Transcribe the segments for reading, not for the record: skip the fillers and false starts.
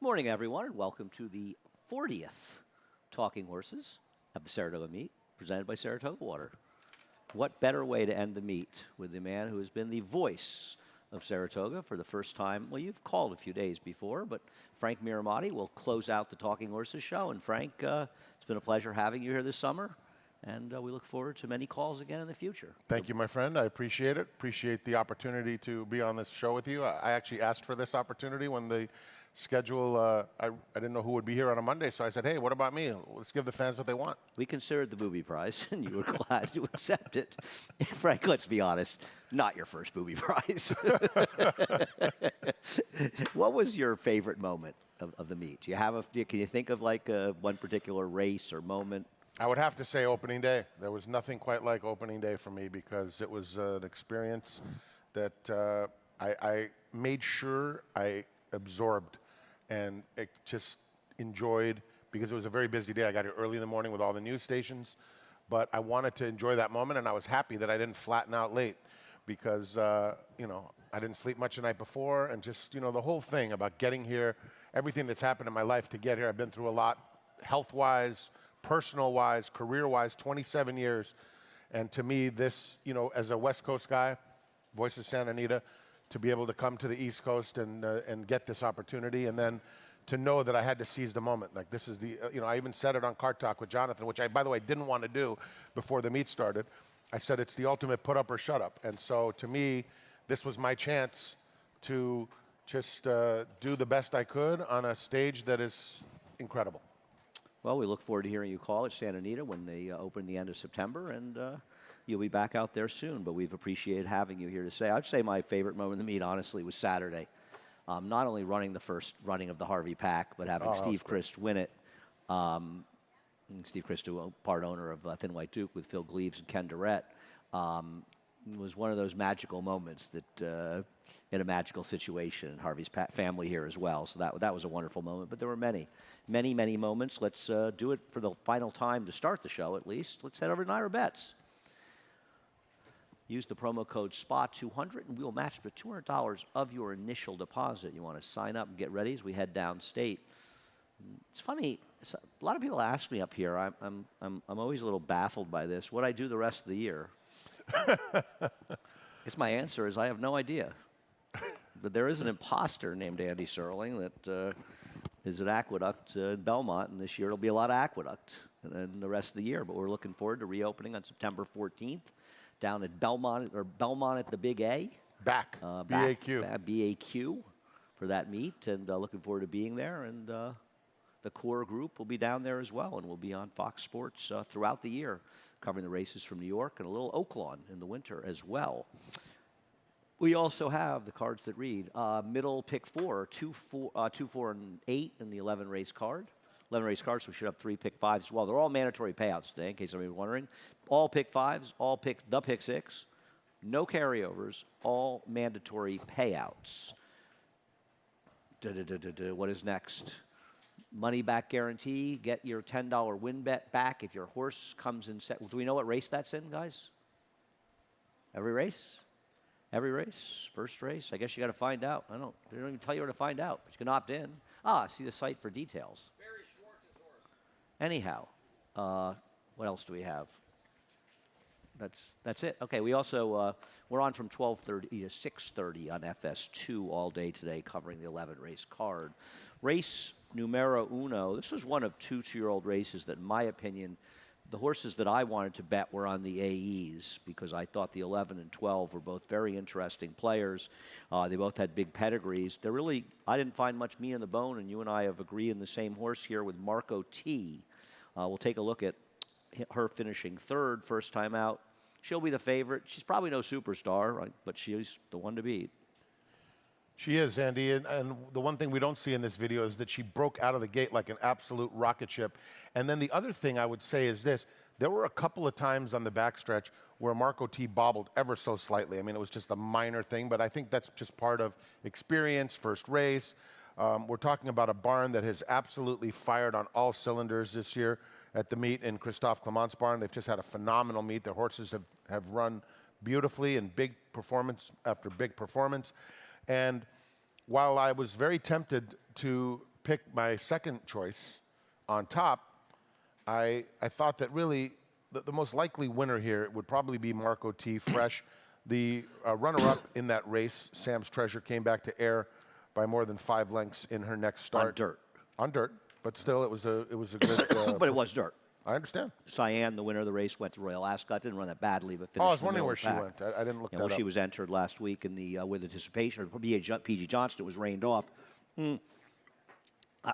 Morning, everyone, and welcome to the 40th Talking Horses of the Saratoga Meet, presented by Saratoga Water. What better way to end the meet with the man who has been the voice of Saratoga for the first time? Well, you've called a few days before, but Frank Miramati will close out the Talking Horses show. And Frank, it's been a pleasure having you here this summer, and we look forward to many calls again in the future. Thank you, my friend. I appreciate it. Appreciate the opportunity to be on this show with you. I actually asked for this opportunity when the schedule, I didn't know who would be here on a Monday, so I said, hey, what about me? Let's give the fans what they want. We considered the booby prize, and you were glad to accept it. Frank, let's be honest, not your first booby prize. What was your favorite moment of the meet? Do you have can you think of like one particular race or moment? I would have to say opening day. There was nothing quite like opening day for me because it was an experience that I made sure I absorbed and it just enjoyed, because it was a very busy day. I got here early in the morning with all the news stations, but I wanted to enjoy that moment, and I was happy that I didn't flatten out late because, I didn't sleep much the night before, and just, the whole thing about getting here, everything that's happened in my life to get here, I've been through a lot, health-wise, personal-wise, career-wise, 27 years, and to me, this, as a West Coast guy, voice of Santa Anita, to be able to come to the East Coast and get this opportunity, and then to know that I had to seize the moment. Like, this is the, I even said it on Cart Talk with Jonathan, which I, by the way, didn't want to do before the meet started. I said it's the ultimate put up or shut up. And so to me, this was my chance to just do the best I could on a stage that is incredible. Well, we look forward to hearing you call at Santa Anita when they open the end of September, and you'll be back out there soon, but we've appreciated having you here to say. I'd say my favorite moment of the meet, honestly, was Saturday. Not only running the first running of the Harvey Pack, but having Steve Christ win it. Steve Christ, part owner of Thin White Duke with Phil Gleaves and Ken Durrett, was one of those magical moments that in a magical situation, and Harvey's family here as well. So that was a wonderful moment, but there were many, many, many moments. Let's do it for the final time to start the show, at least. Let's head over to Naira Bets. Use the promo code SPA200, and we will match the $200 of your initial deposit. You want to sign up and get ready as we head downstate. It's funny. A lot of people ask me up here. I'm always a little baffled by this. What I do the rest of the year? Guess my answer is I have no idea. But there is an imposter named Andy Serling that is at Aqueduct in Belmont, and this year it'll be a lot of Aqueduct and the rest of the year. But we're looking forward to reopening on September 14th. Down at Belmont at the Big A. BAQ. BAQ for that meet, and looking forward to being there. And the core group will be down there as well, and we'll be on Fox Sports throughout the year, covering the races from New York and a little Oaklawn in the winter as well. We also have the cards that read middle pick 4, 2, 4, and 8 in the 11 race card. 11 race cards, so we should have 3 pick 5s as well. They're all mandatory payouts today, in case anybody's wondering. All pick 5s, all pick 6, no carryovers, all mandatory payouts. What is next? Money back guarantee. Get your $10 win bet back if your horse comes in. Do we know what race that's in, guys? Every race? Every race? First race? I guess you got to find out. They don't even tell you where to find out, but you can opt in. See the site for details. Anyhow, what else do we have? That's it. Okay, we also, we're on from 12:30 to 6:30 on FS2 all day today, covering the 11 race card. Race numero uno. This was one of 2 two-year-old races that, in my opinion, the horses that I wanted to bet were on the AEs because I thought the 11 and 12 were both very interesting players. They both had big pedigrees. I didn't find much meat on the bone, and you and I have agreed in the same horse here with Marco T. We'll take a look at her finishing third, first time out. She'll be the favorite. She's probably no superstar, right? But she's the one to beat. She is, Andy, and the one thing we don't see in this video is that she broke out of the gate like an absolute rocket ship. And then the other thing I would say is this. There were a couple of times on the backstretch where Marco T bobbled ever so slightly. I mean, it was just a minor thing, but I think that's just part of experience, first race. We're talking about a barn that has absolutely fired on all cylinders this year at the meet in Christophe Clement's barn. They've just had a phenomenal meet. Their horses have run beautifully and big performance after big performance. And while I was very tempted to pick my second choice on top, I thought that really the most likely winner here would probably be Marco T. Fresh. The runner-up in that race, Sam's Treasure, came back to air by more than 5 lengths in her next start. On dirt. On dirt, but still, it was a good. But it was dirt. I understand. Cyan, the winner of the race, went to Royal Ascot. Didn't run that badly, but finished. Oh, I was in the wondering middle where of she the pack. went. I didn't look that Well, up. she was entered last week in the with anticipation. PG Johnston was rained off.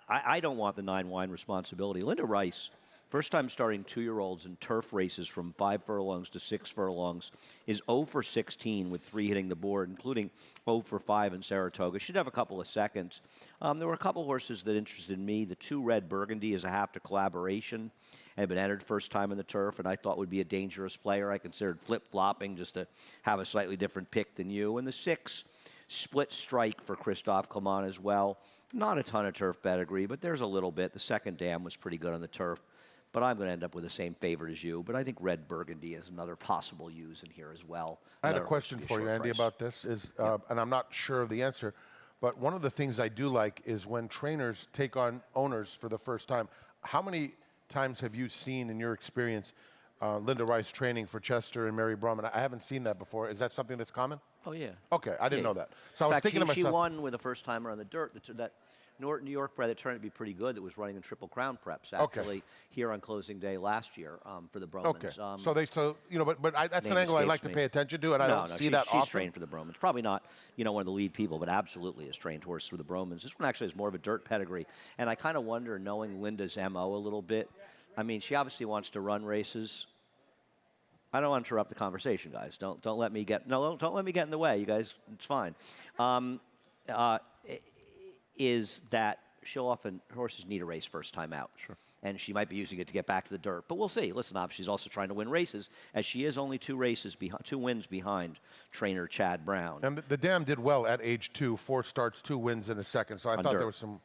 I don't want the 9-wine responsibility. Linda Rice, first time starting 2-year-olds in turf races from 5 furlongs to 6 furlongs, is 0 for 16 with 3 hitting the board, including 0 for 5 in Saratoga. She'd have a couple of seconds. There were a couple horses that interested me. The 2 Red Burgundy is a half to collaboration. Had been entered first time in the turf, and I thought would be a dangerous player. I considered flip-flopping just to have a slightly different pick than you. And the 6 Split Strike for Christophe Clement as well. Not a ton of turf pedigree, but there's a little bit. The second dam was pretty good on the turf, but I'm going to end up with the same favorite as you. But I think Red Burgundy is another possible use in here as well. I had a question for you, Andy, about this, and I'm not sure of the answer, but one of the things I do like is when trainers take on owners for the first time. How many times have you seen in your experience Linda Rice training for Chester and Mary Brumman? I haven't seen that before. Is that something that's common? Oh, yeah. Okay, I didn't know that. So In I was fact, thinking to myself. She won with a first-timer on the dirt. That New York bred that turned out to be pretty good that was running in Triple Crown preps, actually, here on closing day last year for the Bromans. Okay. That's an angle I like to pay attention to, and I don't see that often. She's trained for the Bromans. Probably not, one of the lead people, but absolutely is trained horse for the Bromans. This one actually has more of a dirt pedigree. And I kind of wonder, knowing Linda's MO a little bit, I mean, she obviously wants to run races. I don't want to interrupt the conversation, guys. Don't let me get don't let me get in the way, you guys. It's fine. Is that horses need a race first time out. Sure. And she might be using it to get back to the dirt. But we'll see. Listen, she's also trying to win races, as she is only 2 wins behind trainer Chad Brown. And the dam did well at age 2, 4 starts, 2 wins in a second. So I thought there was some.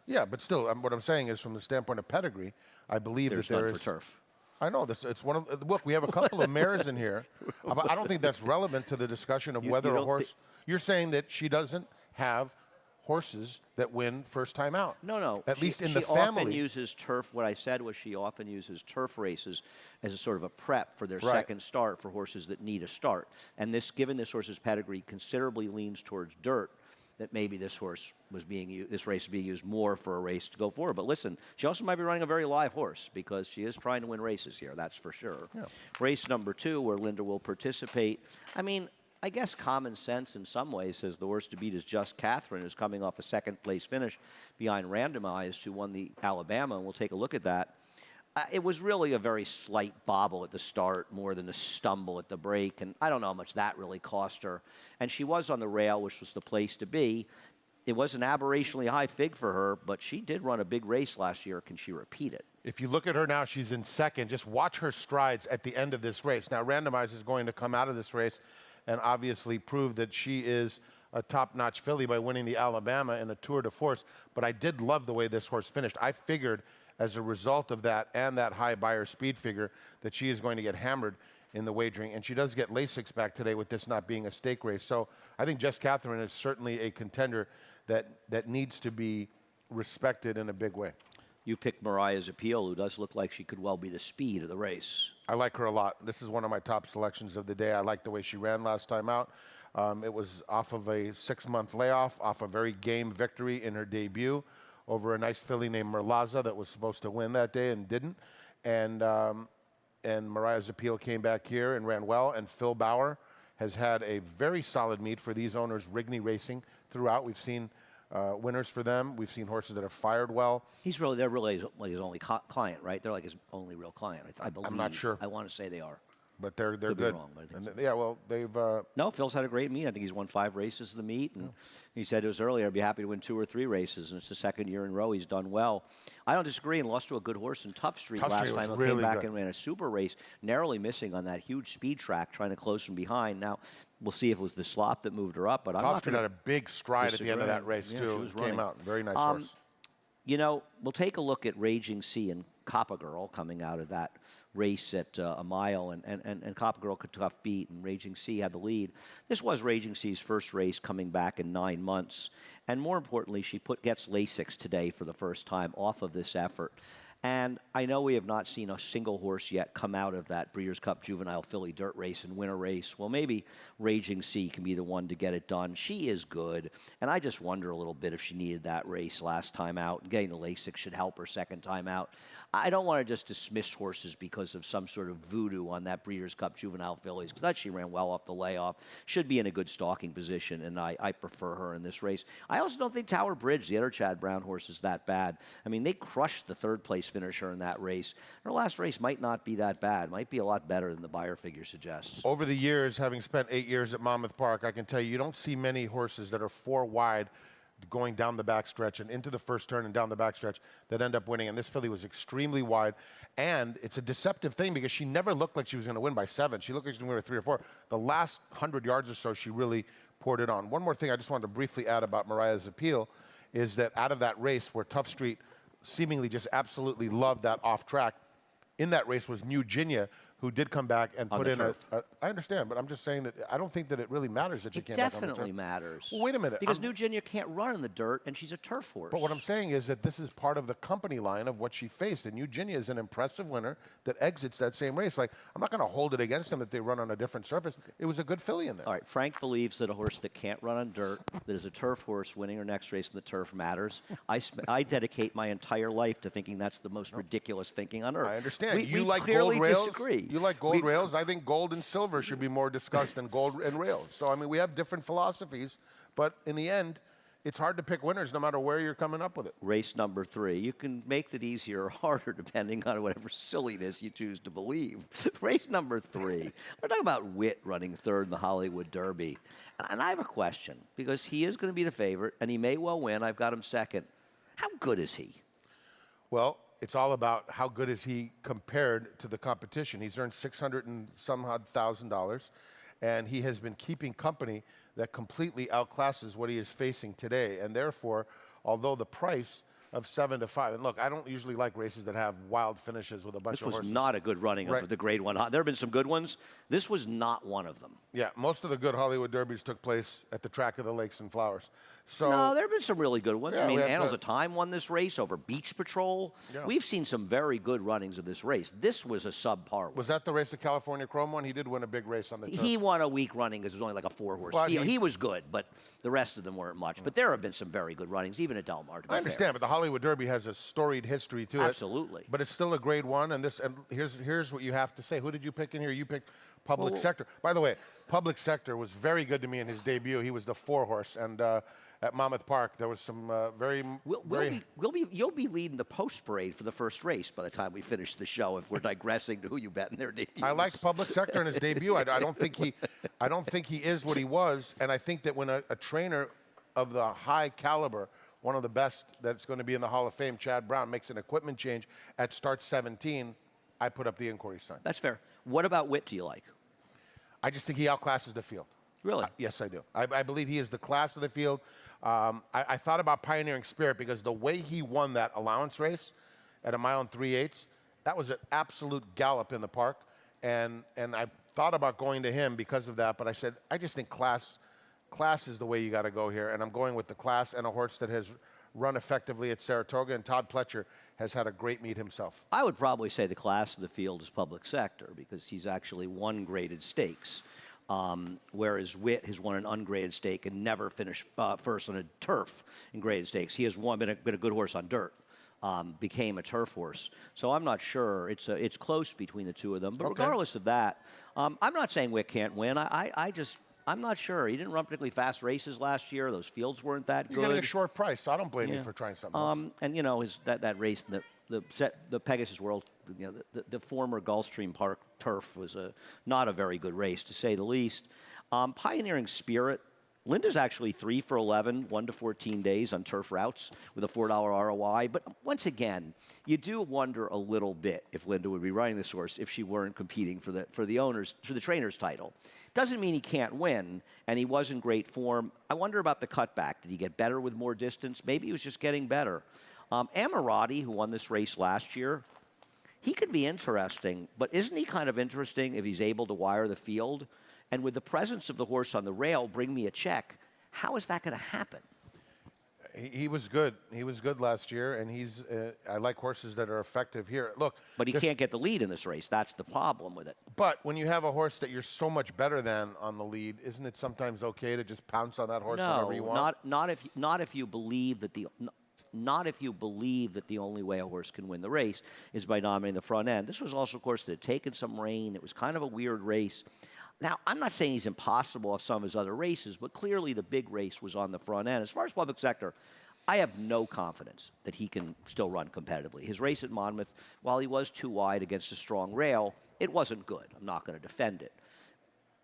Yeah, but still, what I'm saying is, from the standpoint of pedigree, I believe that there is. For turf. I know this. It's one of look. We have a couple of mares in here. I don't think that's relevant to the discussion of whether a horse. You're saying that she doesn't have horses that win first time out. No. At least in the family. She often uses turf. What I said was she often uses turf races as a sort of a prep for their second start for horses that need a start. And given this horse's pedigree, considerably leans towards dirt. That maybe this race is being used more for a race to go forward. But listen, she also might be running a very live horse because she is trying to win races here. That's for sure. Yeah. Race number 2, where Linda will participate. I mean, I guess common sense in some ways says the horse to beat is Just Catherine, who's coming off a second-place finish behind Randomized, who won the Alabama, and we'll take a look at that. It was really a very slight bobble at the start, more than a stumble at the break, and I don't know how much that really cost her. And she was on the rail, which was the place to be. It was an aberrationally high fig for her, but she did run a big race last year. Can she repeat it? If you look at her now, she's in second. Just watch her strides at the end of this race. Now, Randomized is going to come out of this race and obviously prove that she is a top-notch filly by winning the Alabama in a tour de force. But I did love the way this horse finished. I figured, as a result of that and that high buyer speed figure, that she is going to get hammered in the wagering. And she does get Lasix back today with this not being a stake race. So I think Just Catherine is certainly a contender that needs to be respected in a big way. You picked Mariah's Appeal, who does look like she could well be the speed of the race. I like her a lot. This is one of my top selections of the day. I like the way she ran last time out. It was off of a 6-month layoff, off a very game victory in her debut over a nice filly named Merlaza that was supposed to win that day and didn't. And Mariah's Appeal came back here and ran well. And Phil Bauer has had a very solid meet for these owners, Rigney Racing, throughout. We've seen winners for them. We've seen horses that have fired well. They're really like his only client, right? They're like his only real client. I believe. I'm not sure. I want to say they are. But they're Could good. Be wrong, but I think so. Yeah, well, they've. No, Phil's had a great meet. I think he's won 5 races of the meet, and he said it was earlier. I'd be happy to win 2 or 3 races, and it's the second year in a row he's done well. I don't disagree, and lost to a good horse in Tough Street last time. He came back and ran a super race, narrowly missing on that huge speed track, trying to close from behind. Now we'll see if it was the slop that moved her up. But Tough Street had a big stride at the end of that race too. She was came out very nice horse. You know, we'll take a look at Raging Sea and Coppa Girl coming out of that race at a mile, and Coppa Girl could tough beat, and Raging Sea had the lead. This was Raging Sea's first race coming back in 9 months, and more importantly, she gets Lasix today for the first time off of this effort. And I know we have not seen a single horse yet come out of that Breeders' Cup Juvenile Filly Dirt race and win a race. Well, maybe Raging Sea can be the one to get it done. She is good, and I just wonder a little bit if she needed that race last time out. Getting the Lasix should help her second time out. I don't want to just dismiss horses because of some sort of voodoo on that Breeders' Cup Juvenile Fillies, because that she ran well off the layoff. Should be in a good stalking position, and I prefer her in this race. I also don't think Tower Bridge, the other Chad Brown horse, is that bad. I mean, they crushed the third-place finisher in that race. Her last race might not be that bad. Might be a lot better than the buyer figure suggests. Over the years, having spent 8 years at Monmouth Park, I can tell you don't see many horses that are 4 wide going down the backstretch and into the first turn and down the backstretch that end up winning. And this filly was extremely wide. And it's a deceptive thing because she never looked like she was going to win by 7. She looked like she was going to win by 3 or 4. The last 100 yards or so, she really poured it on. One more thing I just wanted to briefly add about Mariah's appeal is that out of that race where Tough Street seemingly just absolutely loved that off track, in that race was New Ginia, who did come back and put in a. I understand, but I'm just saying that I don't think that it really matters that she came back on the turf. It definitely matters. Well, wait a minute. Because New Ginia can't run in the dirt, and she's a turf horse. But what I'm saying is that this is part of the company line of what she faced. And New Ginia is an impressive winner that exits that same race. Like, I'm not going to hold it against them that they run on a different surface. It was a good filly in there. All right, Frank believes that a horse that can't run on dirt, that is a turf horse, winning her next race in the turf matters. I dedicate my entire life to thinking that's the most ridiculous thinking on earth. I understand. We like clearly gold rails. disagree. You like gold rails. I think gold and silver should be more discussed than gold and rails. So, I mean, we have different philosophies, but in the end, it's hard to pick winners no matter where you're coming up with it. Race number 3. You can make it easier or harder depending on whatever silliness you choose to believe. Race number 3. We're talking about Witt running third in the Hollywood Derby. And I have a question, because he is going to be the favorite, and he may well win. I've got him second. How good is he? Well, it's all about how good is he compared to the competition. He's earned $600 and some odd thousand, and he has been keeping company that completely outclasses what he is facing today. And therefore, although the price of 7 to 5, and look, I don't usually like races that have wild finishes with a bunch of horses. This was not a good running of the Grade 1. There have been some good ones. This was not one of them. Yeah, most of the good Hollywood Derbies took place at the track of the Lakes and Flowers. So, no, there have been some really good ones. Yeah, I mean, Annals of Time won this race over Beach Patrol. Yeah. We've seen some very good runnings of this race. This was a subpar one. Was that the race the California Chrome won? He did win a big race on the turf. He won a weak running because it was only like a 4-horse field. He was good, but the rest of them weren't much. But there have been some very good runnings, even at Del Mar. I understand, but the Hollywood Derby has a storied history to it. Absolutely. But it's still a Grade 1, and here's what you have to say. Who did you pick in here? You picked Public Sector. By the way, Public Sector was very good to me in his debut. He was the 4-horse, and at Monmouth Park, there was some you'll be leading the post parade for the first race by the time we finish the show. If we're digressing to who you bet in their debut. I liked Public Sector in his debut. I don't think he is what he was, and I think that when a trainer of the high caliber, one of the best that's going to be in the Hall of Fame, Chad Brown, makes an equipment change at start 17, I put up the inquiry sign. That's fair. What about Witt do you like? I just think he outclasses the field. Really? Yes, I do. I believe he is the class of the field. I thought about Pioneering Spirit because the way he won that allowance race at 1 mile and 3/8, that was an absolute gallop in the park. And I thought about going to him because of that, but I said, I just think class is the way you got to go here. And I'm going with the class and a horse that has run effectively at Saratoga, and Todd Pletcher has had a great meet himself. I would probably say the class of the field is Public Sector because he's actually won graded stakes, whereas Witt has won an ungraded stake and never finished first on a turf in graded stakes. He has been a good horse on dirt, became a turf horse. So I'm not sure. It's close between the two of them. But regardless of that, I'm not saying Witt can't win. I'm not sure. He didn't run particularly fast races last year. Those fields weren't that good. You're getting a short price, so I don't blame you for trying something else. And you know, that race, the Pegasus World, you know, the former Gulfstream Park turf was not a very good race, to say the least. Pioneering Spirit. Linda's actually 3 for 11, 1 to 14 days on turf routes with a $4 ROI. But once again, you do wonder a little bit if Linda would be riding this horse if she weren't competing for the trainer's title. Doesn't mean he can't win, and he was in great form. I wonder about the cutback. Did he get better with more distance? Maybe he was just getting better. Ammirati, who won this race last year, he could be interesting, but isn't he kind of interesting if he's able to wire the field? And with the presence of the horse on the rail, Bring Me a Check, how is that going to happen? He was good. He was good last year, and he's. I like horses that are effective here. Look, but he can't get the lead in this race. That's the problem with it. But when you have a horse that you're so much better than on the lead, isn't it sometimes okay to just pounce on that horse whenever you want? Not if you believe that the only way a horse can win the race is by dominating the front end. This was also, of course, that had taken some rain. It was kind of a weird race. Now, I'm not saying he's impossible off some of his other races, but clearly the big race was on the front end. As far as public sector, I have no confidence that he can still run competitively. His race at Monmouth, while he was too wide against a strong rail, it wasn't good. I'm not going to defend it.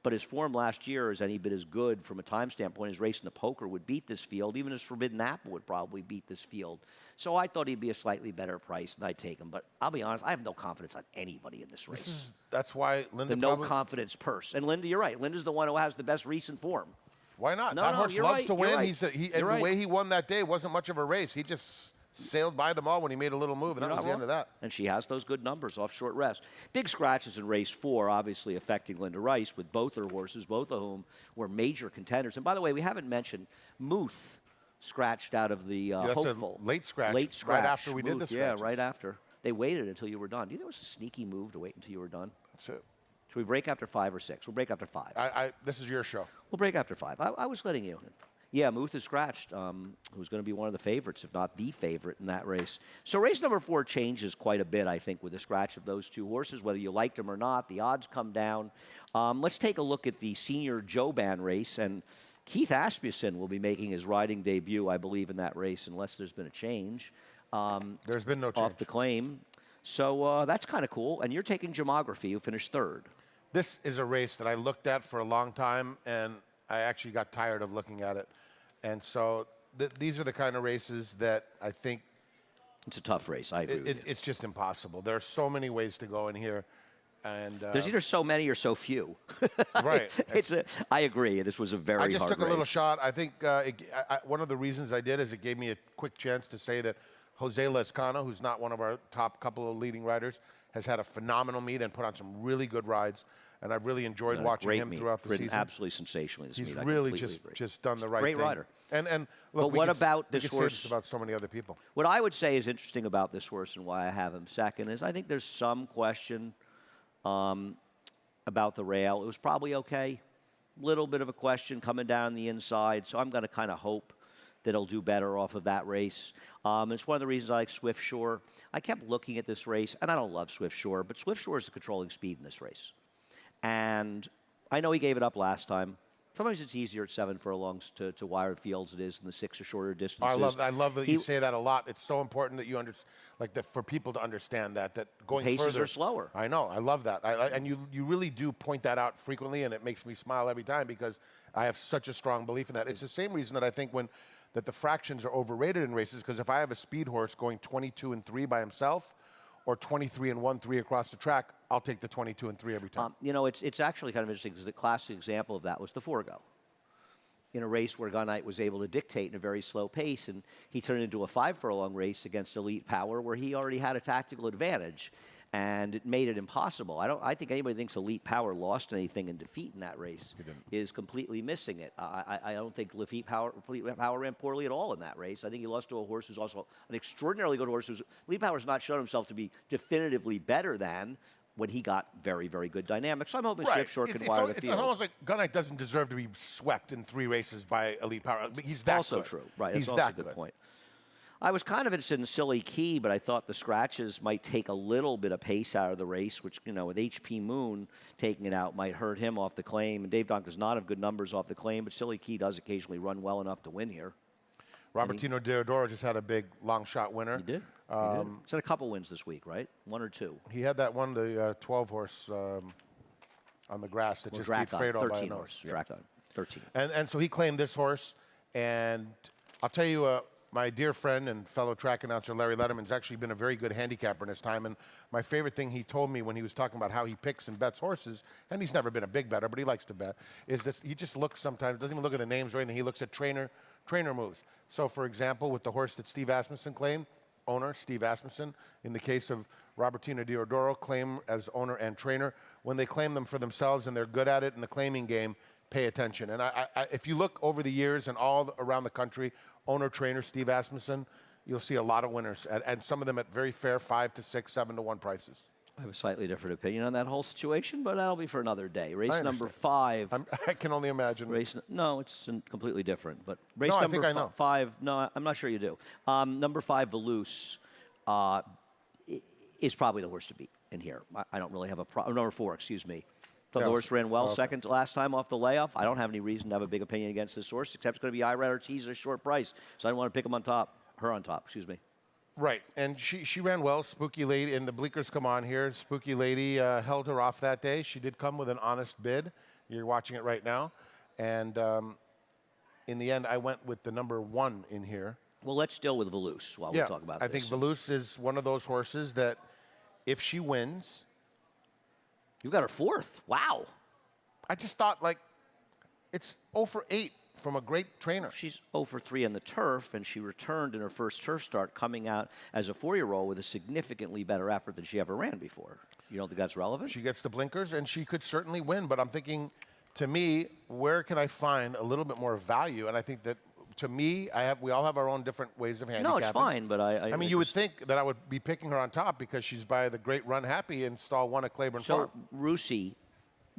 But his form last year is any bit as good from a time standpoint. His race in the poker would beat this field. Even his Forbidden Apple would probably beat this field. So I thought he'd be a slightly better price, and I'd take him. But I'll be honest, I have no confidence on anybody in this race. That's why Linda the no-confidence purse. And Linda, you're right. Linda's the one who has the best recent form. Why not? No, that horse loves to win. Right. And the way he won that day wasn't much of a race. He just sailed by them all when he made a little move, and that was the end of that. And she has those good numbers off short rest. Big scratches in race 4, obviously affecting Linda Rice, with both her horses, both of whom were major contenders. And by the way, we haven't mentioned Muth scratched out of the hopeful. A late scratch. Late scratch. Right after we did the scratches. Yeah, right after. They waited until you were done. Do you think it was a sneaky move to wait until you were done? That's it. Should we break after 5 or 6? We'll break after 5. This is your show. We'll break after 5. I was letting you in. Yeah, Muth is scratched, who's going to be one of the favorites, if not the favorite in that race. So race number 4 changes quite a bit, I think, with the scratch of those two horses. Whether you liked them or not, the odds come down. Let's take a look at the senior Joban race. And Keith Asmussen will be making his riding debut, I believe, in that race, unless there's been a change. There's been no change. Off the claim. So that's kind of cool. And you're taking Gemography, who finished 3rd. This is a race that I looked at for a long time, and I actually got tired of looking at it. And so these are the kind of races that I think... It's a tough race. I agree with you. It's just impossible. There are so many ways to go in here. And there's either so many or so few. Right. I agree. This was a very hard race. I just took a little shot. I think one of the reasons I did is it gave me a quick chance to say that Jose Lezcano, who's not one of our top couple of leading riders, has had a phenomenal meet and put on some really good rides. And I've really enjoyed watching him throughout the season. Absolutely sensationally. He's really just done the right thing. Great rider. And but look, what about this horse? Say this about so many other people. What I would say is interesting about this horse and why I have him second is I think there's some question about the rail. It was probably okay. Little bit of a question coming down the inside. So I'm going to kind of hope that he'll do better off of that race. It's one of the reasons I like Swift Shore. I kept looking at this race, and I don't love Swift Shore, but Swift Shore is the controlling speed in this race. And I know he gave it up last time. Sometimes it's easier at 7 furlongs to wire fields it is in the 6 or shorter distances. I love that you say that a lot. It's so important that you for people to understand that going paces further are slower. I know. I love that. And you really do point that out frequently, and it makes me smile every time because I have such a strong belief in that. It's the same reason that I think that the fractions are overrated in races, because if I have a speed horse going 22-3 by himself, or 23-1-3 across the track, I'll take the 22-3 every time. It's actually kind of interesting because the classic example of that was the Forgo. In a race where Gunite was able to dictate in a very slow pace, and he turned it into a 5-furlong race against Elite Power where he already had a tactical advantage, and it made it impossible. I think anybody thinks Elite Power lost anything in defeat in that race is completely missing it. I don't think Elite Power ran poorly at all in that race. I think he lost to a horse who's also an extraordinarily good horse. Elite Power's not shown himself to be definitively better than when he got very, very good dynamics. So I'm hoping Swift Shore can wire the field. It's almost like Gunite doesn't deserve to be swept in 3 races by Elite Power. He's that also good. True. Right. He's That's also that a good point. I was kind of interested in Silly Key, but I thought the scratches might take a little bit of pace out of the race, which, with HP Moon taking it out might hurt him off the claim. And Dave Donk does not have good numbers off the claim, but Silly Key does occasionally run well enough to win here. Robertino Deodoro just had a big long shot winner. He did. He's had a couple wins this week, right? 1 or 2. He had that one, the 12 horse on the grass that just beat Fredo by a nose. Yeah. 13. And so he claimed this horse, and I'll tell you, my dear friend and fellow track announcer Larry Letterman's actually been a very good handicapper in his time. And my favorite thing he told me when he was talking about how he picks and bets horses, and he's never been a big better, but he likes to bet, is that he just looks sometimes, doesn't even look at the names or anything, he looks at trainer moves. So, for example, with the horse that Steve Asmussen claimed, owner, Steve Asmussen. In the case of Robertina Diodoro, claim as owner and trainer. When they claim them for themselves and they're good at it in the claiming game, pay attention. And if you look over the years and around the country, owner, trainer, Steve Asmussen, you'll see a lot of winners, and some of them at very fair 5 to 6, 7 to 1 prices. I have a slightly different opinion on that whole situation, but that'll be for another day. Race number 5. I can only imagine. No, it's completely different. But race No, I number think I know. 5, no, I'm not sure you do. Number 5, Velouse, is probably the horse to beat in here. I don't really have a problem. Number 4, excuse me. The horse ran well second to last time off the layoff. I don't have any reason to have a big opinion against this horse, except it's going to be Irad Ortiz at a short price. So I don't want to pick him on top, her on top, excuse me. Right, and she ran well. Spooky Lady, and the bleakers come on here. Spooky Lady held her off that day. She did come with an honest bid. You're watching it right now. And in the end, I went with the number 1 in here. Well, let's deal with Velouse while we talk about this. I think Velouse is one of those horses that if she wins... You got her 4th. Wow. I just thought, like, it's 0 for 8 from a great trainer. She's 0 for 3 on the turf, and she returned in her first turf start coming out as a 4-year-old with a significantly better effort than she ever ran before. You don't think that's relevant? She gets the blinkers, and she could certainly win, but I'm thinking, to me, where can I find a little bit more value? And I think that, to me, we all have our own different ways of handicapping. No, it's fine, but I mean, you would think that I would be picking her on top because she's by the great Run Happy in stall 1 at Claiborne Farm. So, Russi,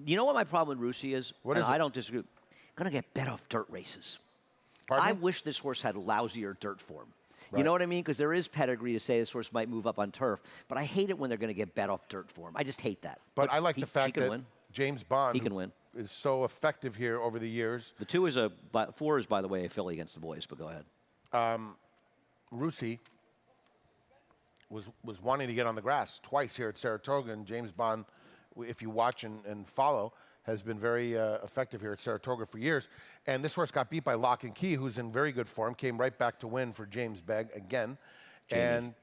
you know what my problem with Russi is? What is it? I don't disagree. Going to get bet off dirt races. Pardon I me? wish this horse had lousier dirt form. Right. You know what I mean? Because there is pedigree to say this horse might move up on turf, but I hate it when they're going to get bet off dirt form. I just hate that. But I like the fact that win. James Bond He can win. is so effective here over the years. The 2 is 4 is, by the way, a filly against the boys, but go ahead. Russi was wanting to get on the grass twice here at Saratoga, and James Bond, if you watch and follow, has been very effective here at Saratoga for years. And this horse got beat by Lock and Key, who's in very good form, came right back to win for James Begg again. Jamie. And,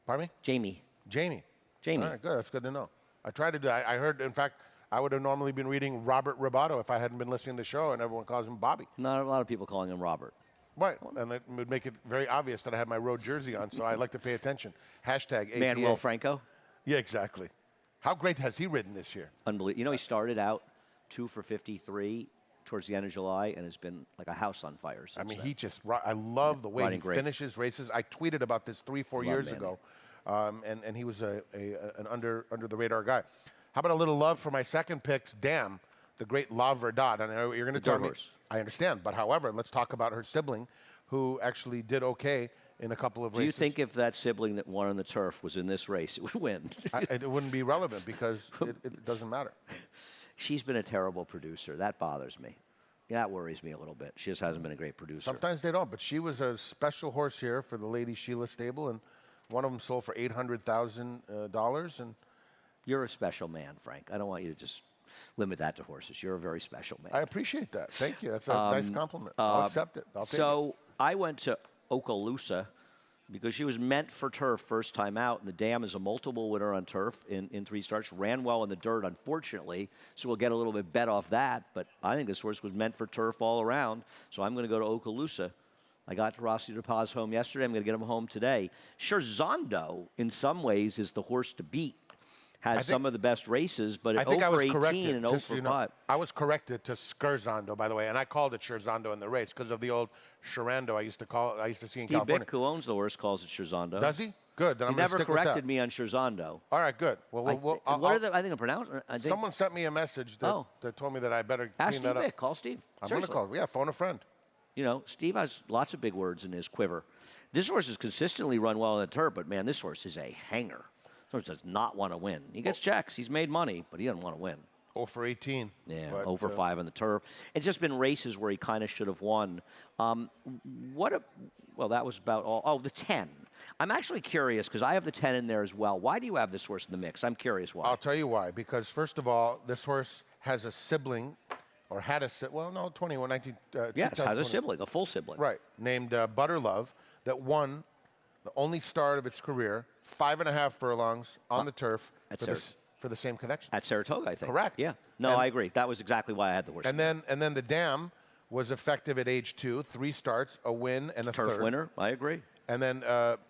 pardon me? Jamie. Jamie. Jamie. All right, good. That's good to know. I tried to do I heard, in fact, I would have normally been reading Robert Roboto if I hadn't been listening to the show, and everyone calls him Bobby. Not a lot of people calling him Robert. Right, and it would make it very obvious that I had my road jersey on, so I like to pay attention. Hashtag APA. Manuel Franco. Yeah, exactly. How great has he ridden this year? Unbelievable. You know, he started out 2 for 53 towards the end of July and has been like a house on fire since I mean, then. I love the way Riding he great. finishes races. I tweeted about this 3-4 years Manny. ago, and he was an under the radar guy. How about a little love for my second picks, Dam, the great La Verdad. And you're going to tell me, horse. I understand, but however, let's talk about her sibling, who actually did okay in a couple of races. Do you think if that sibling that won on the turf was in this race, it would win? It wouldn't be relevant because it doesn't matter. She's been a terrible producer. That bothers me. That worries me a little bit. She just hasn't been a great producer. Sometimes they don't, but she was a special horse here for the Lady Sheila stable, and one of them sold for $800,000. And You're a special man, Frank. I don't want you to just limit that to horses. You're a very special man. I appreciate that. Thank you. That's a nice compliment. I'll accept it. I'll take it. So I went to Okaloosa because she was meant for turf first time out, and the Dam is a multiple winner on turf in 3 starts. Ran well in the dirt, unfortunately, so we'll get a little bit bet off that. But I think this horse was meant for turf all around, so I'm going to go to Okaloosa. I got Rossi de Paz home yesterday. I'm going to get him home today. Scherzando, in some ways, is the horse to beat. Has some of the best races, but at 0 for 18 and 0 for 5. I was corrected to Scherzando, by the way, and I called it Scherzando in the race because of the old Scherando I used to see in Steve California. Bick, who owns the horse, calls it Scherzando. Does he? Good. Then He I'm going to never stick with that. corrected me on Scherzando. All right, good. Well, I think I'm pronouncing. Someone sent me a message that told me that I better Ask clean Steve that up. Bick. Call Steve. I'm going to Seriously. call. Yeah, phone a friend. You know, Steve has lots of big words in his quiver. This horse has consistently run well in the turf, but man, this horse is a hanger. This horse does not want to win. He gets checks. He's made money, but he doesn't want to win. 0 for 18. Yeah, but, 0 for 5 on the turf. It's just been races where he kind of should have won. Well, that was about all. Oh, the 10. I'm actually curious because I have the 10 in there as well. Why do you have this horse in the mix? I'm curious why. I'll tell you why. Because, first of all, this horse has a sibling, or had a sibling, well, no, 21, 19. Yes, has a sibling, a full sibling. Right, named Butterlove, that won the only start of its career, 5.5 furlongs on the turf for the same connection. At Saratoga, I think. Correct. Yeah. No, I agree. That was exactly why I had the horse. And then the Dam was effective at age 2, 3 starts, a win, and a turf third. winner. I agree. And then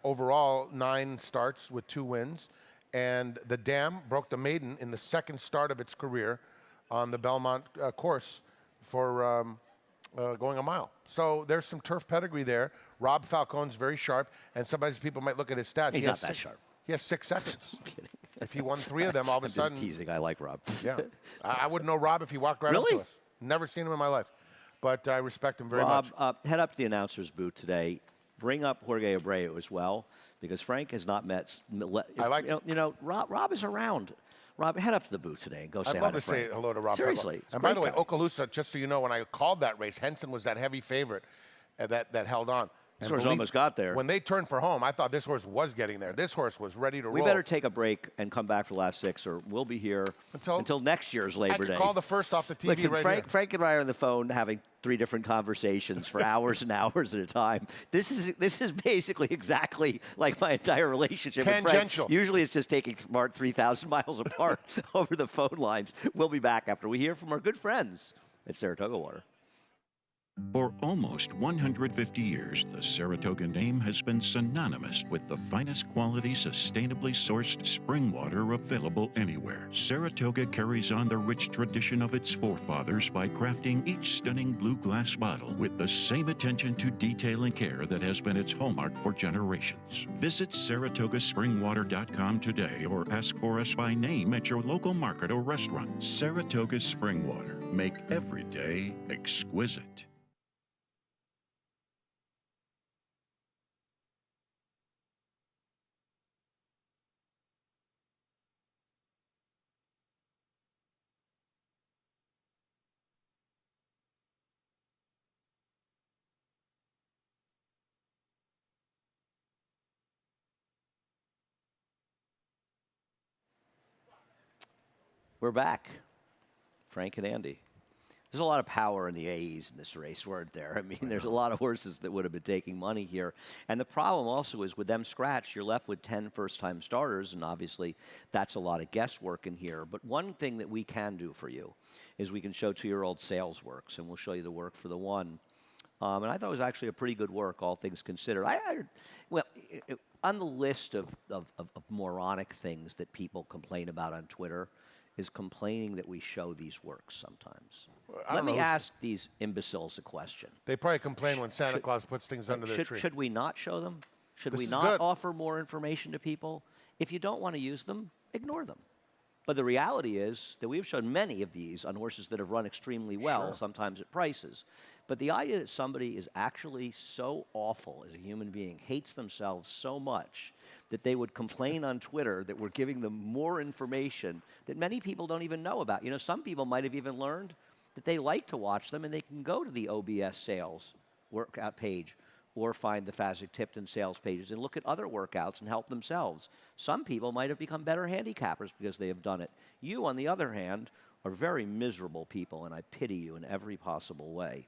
overall, 9 starts with 2 wins. And the Dam broke the maiden in the second start of its career on the Belmont course for going a mile. So there's some turf pedigree there. Rob Falcone's very sharp, and sometimes people might look at his stats. He's not that sharp. He has 6 seconds. I'm kidding. If he won 3 of them, all of a sudden. Just teasing. I like Rob. Yeah. I wouldn't know Rob if he walked right up to us. Never seen him in my life. But I respect him very much. Rob, head up to the announcer's booth today. Bring up Jorge Abreu as well, because Frank has not met. I like Rob is around. Rob, head up to the booth today and go say hi to I'd love to Frank. say hello to Rob. Seriously. And by the way, Okaloosa, just so you know, when I called that race, Henson was that heavy favorite that held on. This horse almost got there. When they turned for home, I thought this horse was getting there. This horse was ready to roll. We better take a break and come back for the last 6, or we'll be here until next year's Labor Day. I can call the first off the TV. Listen, right Frank and I are on the phone having 3 different conversations for hours and hours at a time. This is basically exactly like my entire relationship with Frank. Usually it's just taking Mark 3,000 miles apart over the phone lines. We'll be back after we hear from our good friends at Saratoga Water. For almost 150 years, the Saratoga name has been synonymous with the finest quality, sustainably sourced spring water available anywhere. Saratoga carries on the rich tradition of its forefathers by crafting each stunning blue glass bottle with the same attention to detail and care that has been its hallmark for generations. Visit SaratogaSpringwater.com today or ask for us by name at your local market or restaurant. Saratoga Spring Water. Make every day exquisite. We're back. Frank and Andy. There's a lot of power in the A's in this race, weren't there? I mean, there's a lot of horses that would have been taking money here. And the problem also is with them scratched, you're left with 10 first-time starters, and obviously that's a lot of guesswork in here. But one thing that we can do for you is we can show 2-year-old sales works, and we'll show you the work for the 1. And I thought it was actually a pretty good work, all things considered. On the list of moronic things that people complain about on Twitter is complaining that we show these works sometimes. Let me ask these imbeciles a question. They probably complain when Santa Claus puts things under their tree. Should we not show them? Should we not offer more information to people? If you don't want to use them, ignore them. But the reality is that we've shown many of these on horses that have run extremely well, sometimes at prices. But the idea that somebody is actually so awful as a human being, hates themselves so much, that they would complain on Twitter that we're giving them more information that many people don't even know about. You know, some people might have even learned that they like to watch them and they can go to the OBS sales workout page or find the Fasig-Tipton sales pages and look at other workouts and help themselves. Some people might have become better handicappers because they have done it. You, on the other hand, are very miserable people, and I pity you in every possible way.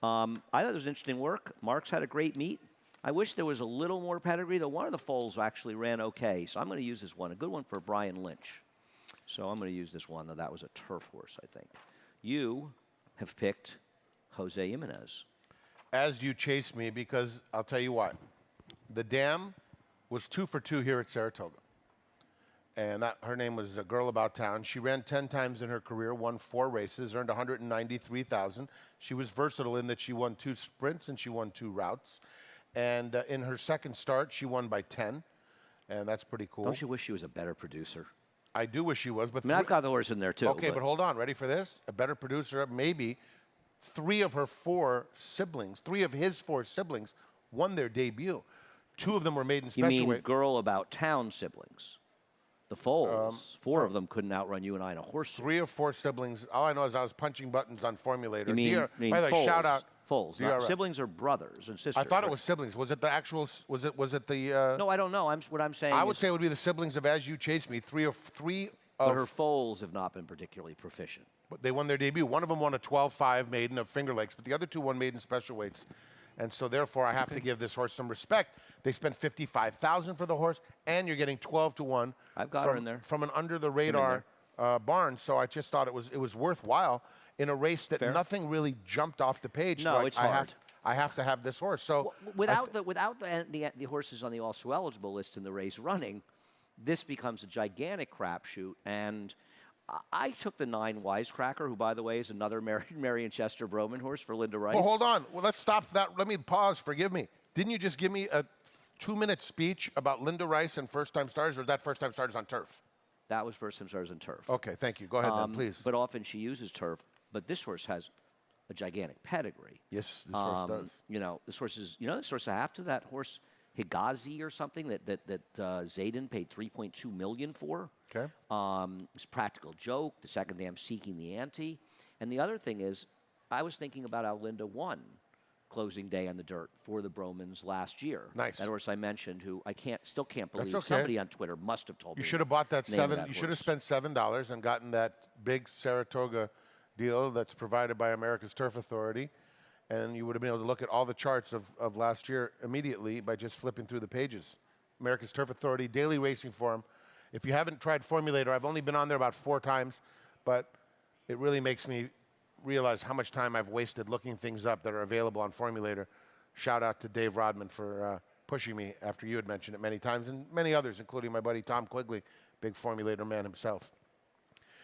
I thought it was interesting work. Mark's had a great meet. I wish there was a little more pedigree, though one of the foals actually ran okay. So I'm going to use this one, a good one for Brian Lynch. So I'm going to use this one, though that was a turf horse, I think. You have picked Jose Jimenez. As you chase me, because I'll tell you what. The Dam was 2 for 2 here at Saratoga. And her name was a Girl About Town. She ran 10 times in her career, won 4 races, earned $193,000. She was versatile in that she won 2 sprints and she won 2 routes. And in her second start, she won by 10, and that's pretty cool. Don't you wish she was a better producer? I do wish she was, but I've got the horse in there too. Okay, but hold on. Ready for this? A better producer, maybe. 3 of her 4 siblings, 3 of his 4 siblings, won their debut. 2 of them were made in special weight. You mean Girl About Town siblings? The foals, 4 of them couldn't outrun you and I in a horse. 3 of 4 siblings. All I know is I was punching buttons on Formulator. You mean by the way, shout out. Foals. Siblings are brothers and sisters. I thought it was siblings. Was it the actual? Was it the? No, I don't know. What I'm saying. I would say it would be the siblings of As You Chase Me. 3 of. But her foals have not been particularly proficient. But they won their debut. One of them won a 12-5 maiden of Finger Lakes, but the other 2 won maiden special weights. And so therefore, I have to give this horse some respect. They spent $55,000 for the horse, and you're getting 12 to 1. I've got her in there. From an under the radar barn. So I just thought it was worthwhile in a race that nothing really jumped off the page. No, so it's hard. I have to have this horse. So Without the horses on the also eligible list in the race running, this becomes a gigantic crapshoot. And I took the 9 Wisecracker, who, by the way, is another Marion Chester Broman horse for Linda Rice. Well, hold on. Well, let's stop that. Let me pause. Forgive me. Didn't you just give me a 2-minute speech about Linda Rice and first-time starters, or is that first-time starters on turf? That was first-time starters on turf. Okay, thank you. Go ahead then, please. But often she uses turf. But this horse has a gigantic pedigree. Yes, this horse does. This horse is, this horse after that horse Higazi or something that Zayden paid $3.2 million for. Okay. It's Practical Joke. The second dam Seeking the Ante. And the other thing is, I was thinking about how Linda won closing day on the dirt for the Bromans last year. Nice. That horse I mentioned, who I still can't believe. That's okay. Somebody on Twitter must have told me. You should have bought that name of $7. that You should have horse. spent $7 and gotten that big Saratoga deal that's provided by America's Turf Authority, and you would have been able to look at all the charts of last year immediately by just flipping through the pages. America's Turf Authority Daily Racing Forum. If you haven't tried Formulator, I've only been on there about 4 times, but it really makes me realize how much time I've wasted looking things up that are available on Formulator. Shout out to Dave Rodman for pushing me after you had mentioned it many times, and many others, including my buddy Tom Quigley, big Formulator man himself.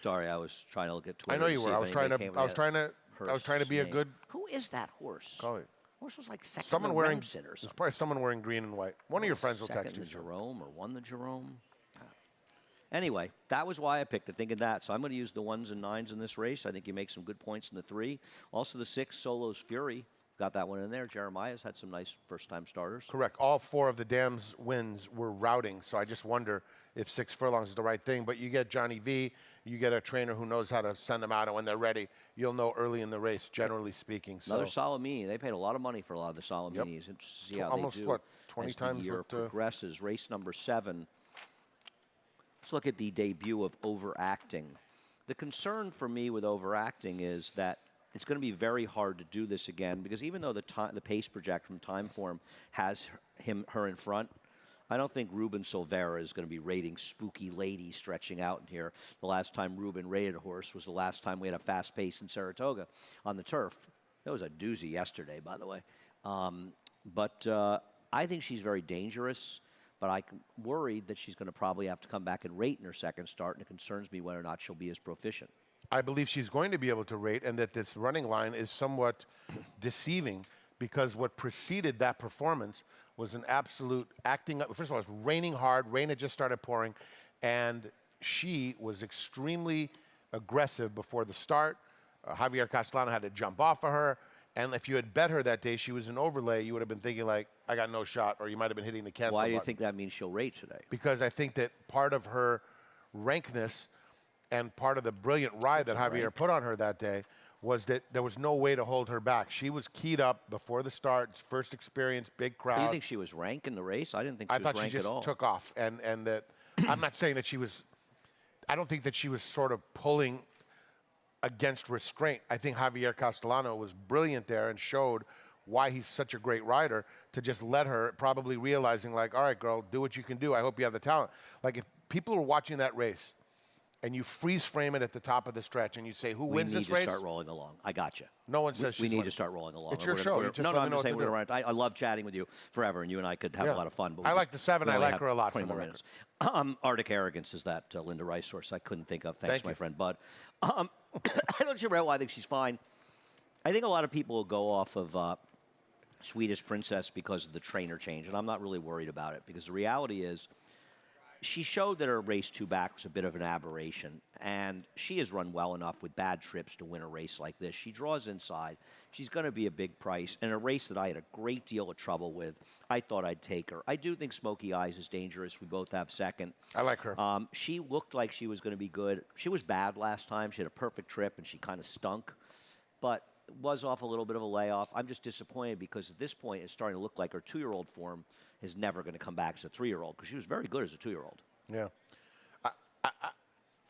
Sorry, I was trying to look at Twitter. I know you to were. see I if was trying anybody to. came I was with trying to. that I was trying to be a name. good. Who is that horse? Call it. Horse was like second Someone in wearing. the Remsen or It's something. probably someone wearing green and white. One of your friends will Second text you. the Jerome or won the Jerome. Anyway, that was why I picked it, thinking that. So I'm going to use the 1s and 9s in this race. I think you make some good points in the 3. Also the 6, Solo's Fury. Got that one in there. Jeremiah's had some nice first-time starters. Correct. All 4 of the Dam's wins were routing, so I just wonder if 6 furlongs is the right thing. But you get Johnny V, you get a trainer who knows how to send them out, and when they're ready, you'll know early in the race, generally speaking. So Another Salamini. They paid a lot of money for a lot of the Salaminis. Interesting to see how almost, they do what, 20 as times the year what, progresses. Race number 7. Let's look at the debut of Overacting. The concern for me with Overacting is that it's going to be very hard to do this again, because even though the pace project from Timeform has her in front, I don't think Ruben Silvera is going to be rating Spooky Lady stretching out in here. The last time Ruben rated a horse was the last time we had a fast pace in Saratoga on the turf. That was a doozy yesterday, by the way. I think she's very dangerous, but I'm worried that she's going to probably have to come back and rate in her second start, and it concerns me whether or not she'll be as proficient. I believe she's going to be able to rate, and that this running line is somewhat deceiving, because what preceded that performance was an absolute acting up. First of all, it was raining hard. Rain had just started pouring, and she was extremely aggressive before the start. Javier Castellano had to jump off of her, and if you had bet her that day she was an overlay, you would have been thinking, like, I got no shot, or you might have been hitting the cancel Why do you button. think that means she'll rate today? Because I think that part of her rankness and part of the brilliant ride that Javier put on her that day was that there was no way to hold her back. She was keyed up before the start, first experience, big crowd. Do you think she was rank in the race? I didn't think she I was thought she rank at all. just took off, and that I'm not saying that she was. I don't think that she was sort of pulling against restraint. I think Javier Castellano was brilliant there and showed why he's such a great rider, to just let her, probably realizing, like, all right, girl, do what you can do. I hope you have the talent. Like, if people are watching that race and you freeze frame it at the top of the stretch and you say, who wins this race? We need to start rolling along. I got you. No one says she's we need winning. to start rolling along. It's your show. You just No, let me I'm know just what saying to do. we're around. I love chatting with you forever, and you and I could have a lot of fun. But I like the 7. we I only like have her a lot, for 20 the more record. minutes. Arctic Arrogance is that Linda Rice horse I couldn't think of. Thanks, Thank my you. friend Bud. I don't you why I think she's fine. I think a lot of people will go off of Swedish Princess because of the trainer change, and I'm not really worried about it, because the reality is she showed that her race 2 back was a bit of an aberration, and she has run well enough with bad trips to win a race like this. She draws inside. She's going to be a big price. In a race that I had a great deal of trouble with, I thought I'd take her. I do think Smoky Eyes is dangerous. We both have second. I like her. She looked like she was going to be good. She was bad last time. She had a perfect trip, and she kind of stunk. But was off a little bit of a layoff. I'm just disappointed because at this point it's starting to look like her 2-year-old form is never going to come back as a 3-year-old, because she was very good as a 2-year-old. Yeah.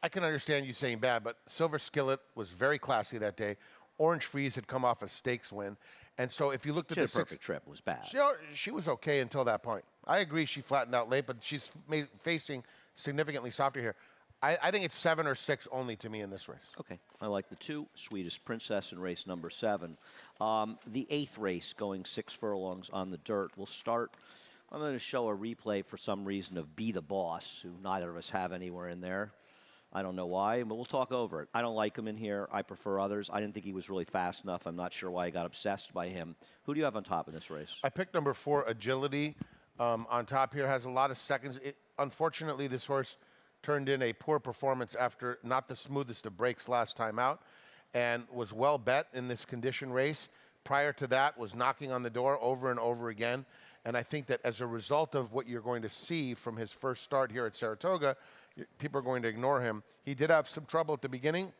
I can understand you saying bad, but Silver Skillet was very classy that day. Orange Freeze had come off a stakes win. And so if you looked at She the had a perfect trip. It was bad. She was okay until that point. I agree she flattened out late, but she's facing significantly softer here. I think it's 7 or 6 only to me in this race. Okay, I like the 2, Sweetest Princess in race number 7. The 8th race, going 6 furlongs on the dirt, will start. I'm going to show a replay for some reason of Be the Boss, who neither of us have anywhere in there. I don't know why, but we'll talk over it. I don't like him in here. I prefer others. I didn't think he was really fast enough. I'm not sure why I got obsessed by him. Who do you have on top in this race? I picked number 4, Agility. On top here, has a lot of seconds. Unfortunately, this horse turned in a poor performance after not the smoothest of breaks last time out, and was well bet in this condition race. Prior to that, was knocking on the door over and over again. And I think that as a result of what you're going to see from his first start here at Saratoga, people are going to ignore him. He did have some trouble at the beginning,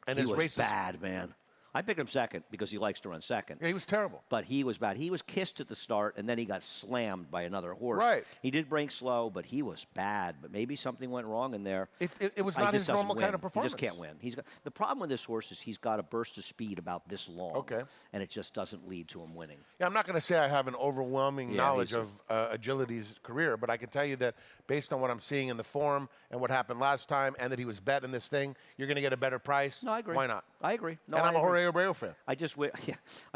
and He his was race bad, man. I picked him second because he likes to run second. Yeah, he was terrible. But he was bad. He was kissed at the start, and then he got slammed by another horse. Right. He did break slow, but he was bad. But maybe something went wrong in there. It was He not just his normal doesn't kind of win. performance. He just can't win. The problem with this horse is he's got a burst of speed about this long. Okay. And it just doesn't lead to him winning. Yeah, I'm not going to say I have an overwhelming knowledge he's- of Agility's career, but I can tell you that based on what I'm seeing in the form and what happened last time, and that he was bet in this thing, you're going to get a better price. No, I agree. Why not? I agree. No, And I'm a I agree. Jorge Abreu fan. I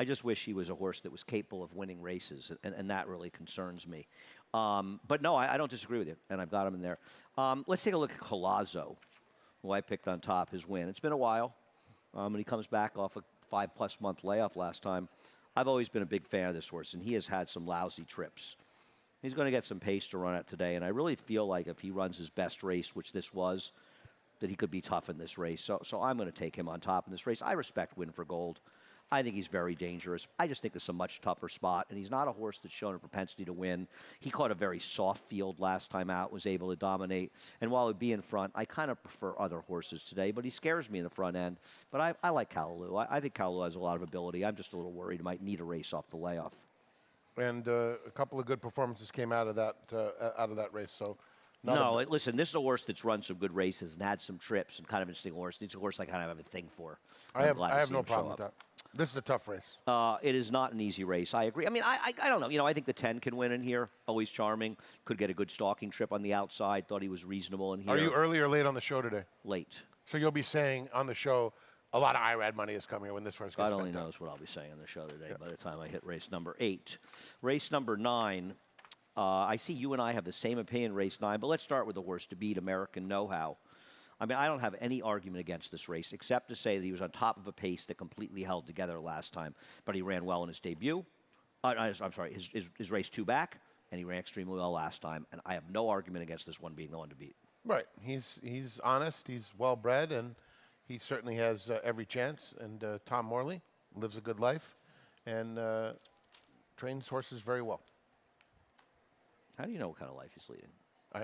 just wish he was a horse that was capable of winning races, and that really concerns me. But no, I don't disagree with you, and I've got him in there. Let's take a look at Collazo, who I picked on top, his win. It's been a while, and he comes back off a 5+ month layoff last time. I've always been a big fan of this horse, and he has had some lousy trips. He's going to get some pace to run at today, and I really feel like if he runs his best race, which this was, that he could be tough in this race. So I'm going to take him on top in this race. I respect Win for Gold. I think he's very dangerous. I just think it's a much tougher spot, and he's not a horse that's shown a propensity to win. He caught a very soft field last time out, was able to dominate, and while he'd be in front, I kind of prefer other horses today, but he scares me in the front end. But I like Callaloo. I think Callaloo has a lot of ability. I'm just a little worried he might need a race off the layoff. And a couple of good performances came out of that race. So, Listen, this is a horse that's run some good races and had some trips and kind of interesting horse. It's a horse I kind of have a thing for. I I'm glad to have see no him show problem with up. that. This is a tough race. It is not an easy race. I agree. I mean, I don't know. You know, I think the 10 can win in here. Always charming. Could get a good stalking trip on the outside. Thought he was reasonable in here. Are you early or late on the show today? Late? So you'll be saying on the show, a lot of IRAD money is coming here when this horse gets God only backed up. knows what I'll be saying on the show today by the time I hit race number 8. Race number 9, I see you and I have the same opinion, race 9, but let's start with the horse to beat, American Know-How. I mean, I don't have any argument against this race, except to say that he was on top of a pace that completely held together last time, but he ran well in his debut. I'm sorry, his race 2 back, and he ran extremely well last time, and I have no argument against this one being the one to beat. Right. He's honest. He's well-bred, and he certainly has every chance. And Tom Morley lives a good life and trains horses very well. How do you know what kind of life he's leading?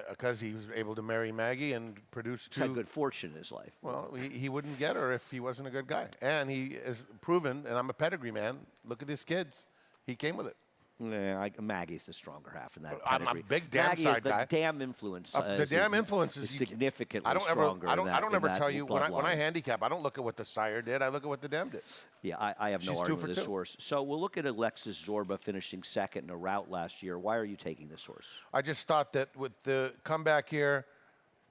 Because he was able to marry Maggie and produce He's had two. good fortune in his life. Well, he wouldn't get her if he wasn't a good guy. And he has proven, and I'm a pedigree man, look at his kids. He came with it. Yeah, Maggie's the stronger half in that I'm a pedigree. big damn Maggie side is the guy. damn influence. The damn influence is significantly I don't stronger. ever, I don't ever in tell you when I bloodline. handicap. I don't look at what the sire did. I look at what the dam did. Yeah, I have no She's 2 argument for with this 2. horse. So we'll look at Alexis Zorba finishing second in a rout last year. Why are you taking this horse? I just thought that with the comeback here,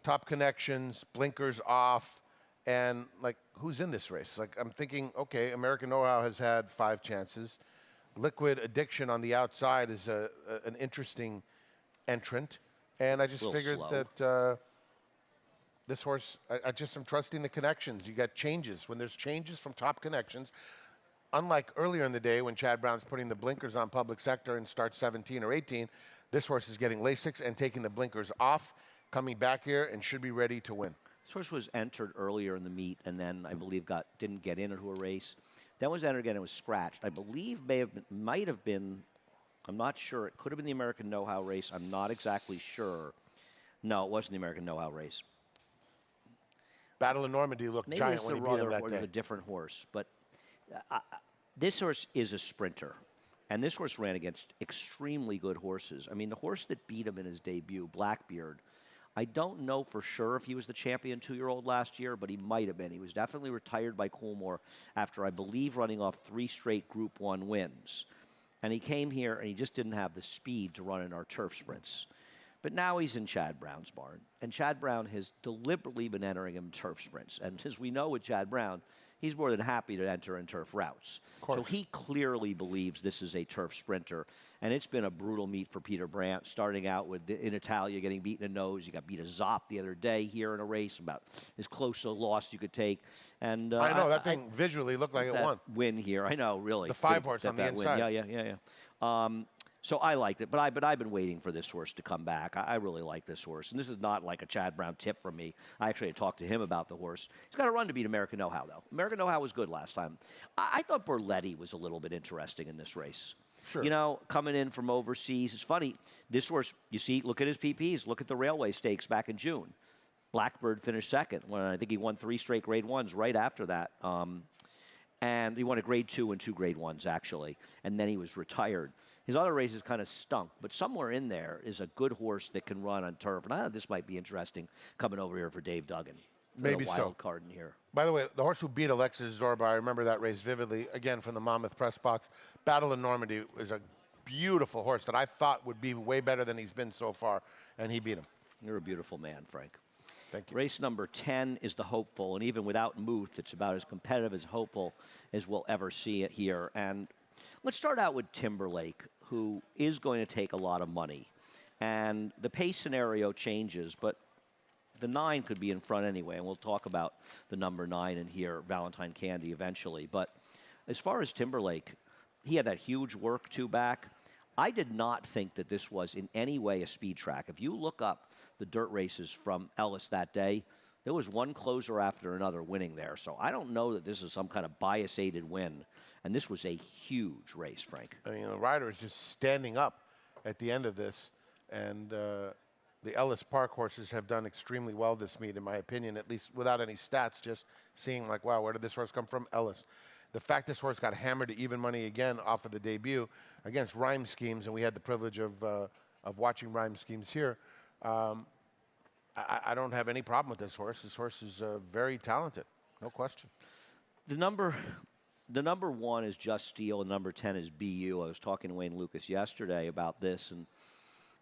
top connections, blinkers off, and like who's in this race? Like I'm thinking, okay, American Know-How has had 5 chances. Liquid Addiction on the outside is an interesting entrant, and I just figured slow. that this horse, I just am trusting the connections. You got changes. When there's changes from top connections, unlike earlier in the day when Chad Brown's putting the blinkers on public sector and starts 17 or 18, this horse is getting Lasix and taking the blinkers off, coming back here, and should be ready to win. This horse was entered earlier in the meet, and then I believe didn't get into a race. Then was entered again and was scratched. I believe might have been, I'm not sure. It could have been the American Know-How race. I'm not exactly sure. No, it wasn't the American Know-How race. Battle of Normandy looked Maybe giant it's when he a beat him rather that or day. a different horse, but this horse is a sprinter, and this horse ran against extremely good horses. I mean, the horse that beat him in his debut, Blackbeard, I don't know for sure if he was the champion 2-year-old last year, but he might have been. He was definitely retired by Coolmore after, I believe, running off 3 straight Group 1 wins. And he came here, and he just didn't have the speed to run in our turf sprints. But now he's in Chad Brown's barn, and Chad Brown has deliberately been entering him in turf sprints. And as we know with Chad Brown, he's more than happy to enter in turf routes. So he clearly believes this is a turf sprinter, and it's been a brutal meet for Peter Brandt, starting out with in Italia getting beaten in nose. You got beat a Zop the other day here in a race, about as close to a loss you could take. And I know that thing visually looked like it won. Win here, I know, really. The 5-horse on the inside. Yeah. So I liked it, but I've been waiting for this horse to come back. I really like this horse, and this is not like a Chad Brown tip from me. I actually had talked to him about the horse. He's got a run to beat American Know-How, though. American Know-How was good last time. I thought Borletti was a little bit interesting in this race. Sure. You know, coming in from overseas. It's funny. This horse, you see, look at his PPs. Look at the Railway Stakes back in June. Blackbird finished second when I think he won 3 straight Grade 1s right after that. And he won a Grade 2 and 2 Grade 1s, actually. And then he was retired. His other races kind of stunk, but somewhere in there is a good horse that can run on turf. And I thought this might be interesting coming over here for Dave Duggan. Maybe a wild so. card in here. By the way, the horse who beat Alexis Zorba, I remember that race vividly, again from the Monmouth press box. Battle of Normandy was a beautiful horse that I thought would be way better than he's been so far, and he beat him. You're a beautiful man, Frank. Thank you. Race number 10 is the Hopeful, and even without Muth, it's about as competitive as Hopeful as we'll ever see it here. And let's start out with Timberlake, who is going to take a lot of money. And the pace scenario changes, but the 9 could be in front anyway, and we'll talk about the number 9 in here, Valentine Candy, eventually. But as far as Timberlake, he had that huge work 2 back. I did not think that this was in any way a speed track. If you look up the dirt races from Ellis that day, there was one closer after another winning there. So I don't know that this is some kind of bias-aided win. And this was a huge race, Frank. I mean, the rider is just standing up at the end of this, and the Ellis Park horses have done extremely well this meet, in my opinion, at least without any stats, just seeing like, wow, where did this horse come from? Ellis. The fact this horse got hammered to even money again off of the debut against Rhyme Schemes, and we had the privilege of watching Rhyme Schemes here, I don't have any problem with this horse. This horse is very talented, no question. The number 1 is Just Steel, and number 10 is BU. I was talking to Wayne Lucas yesterday about this, and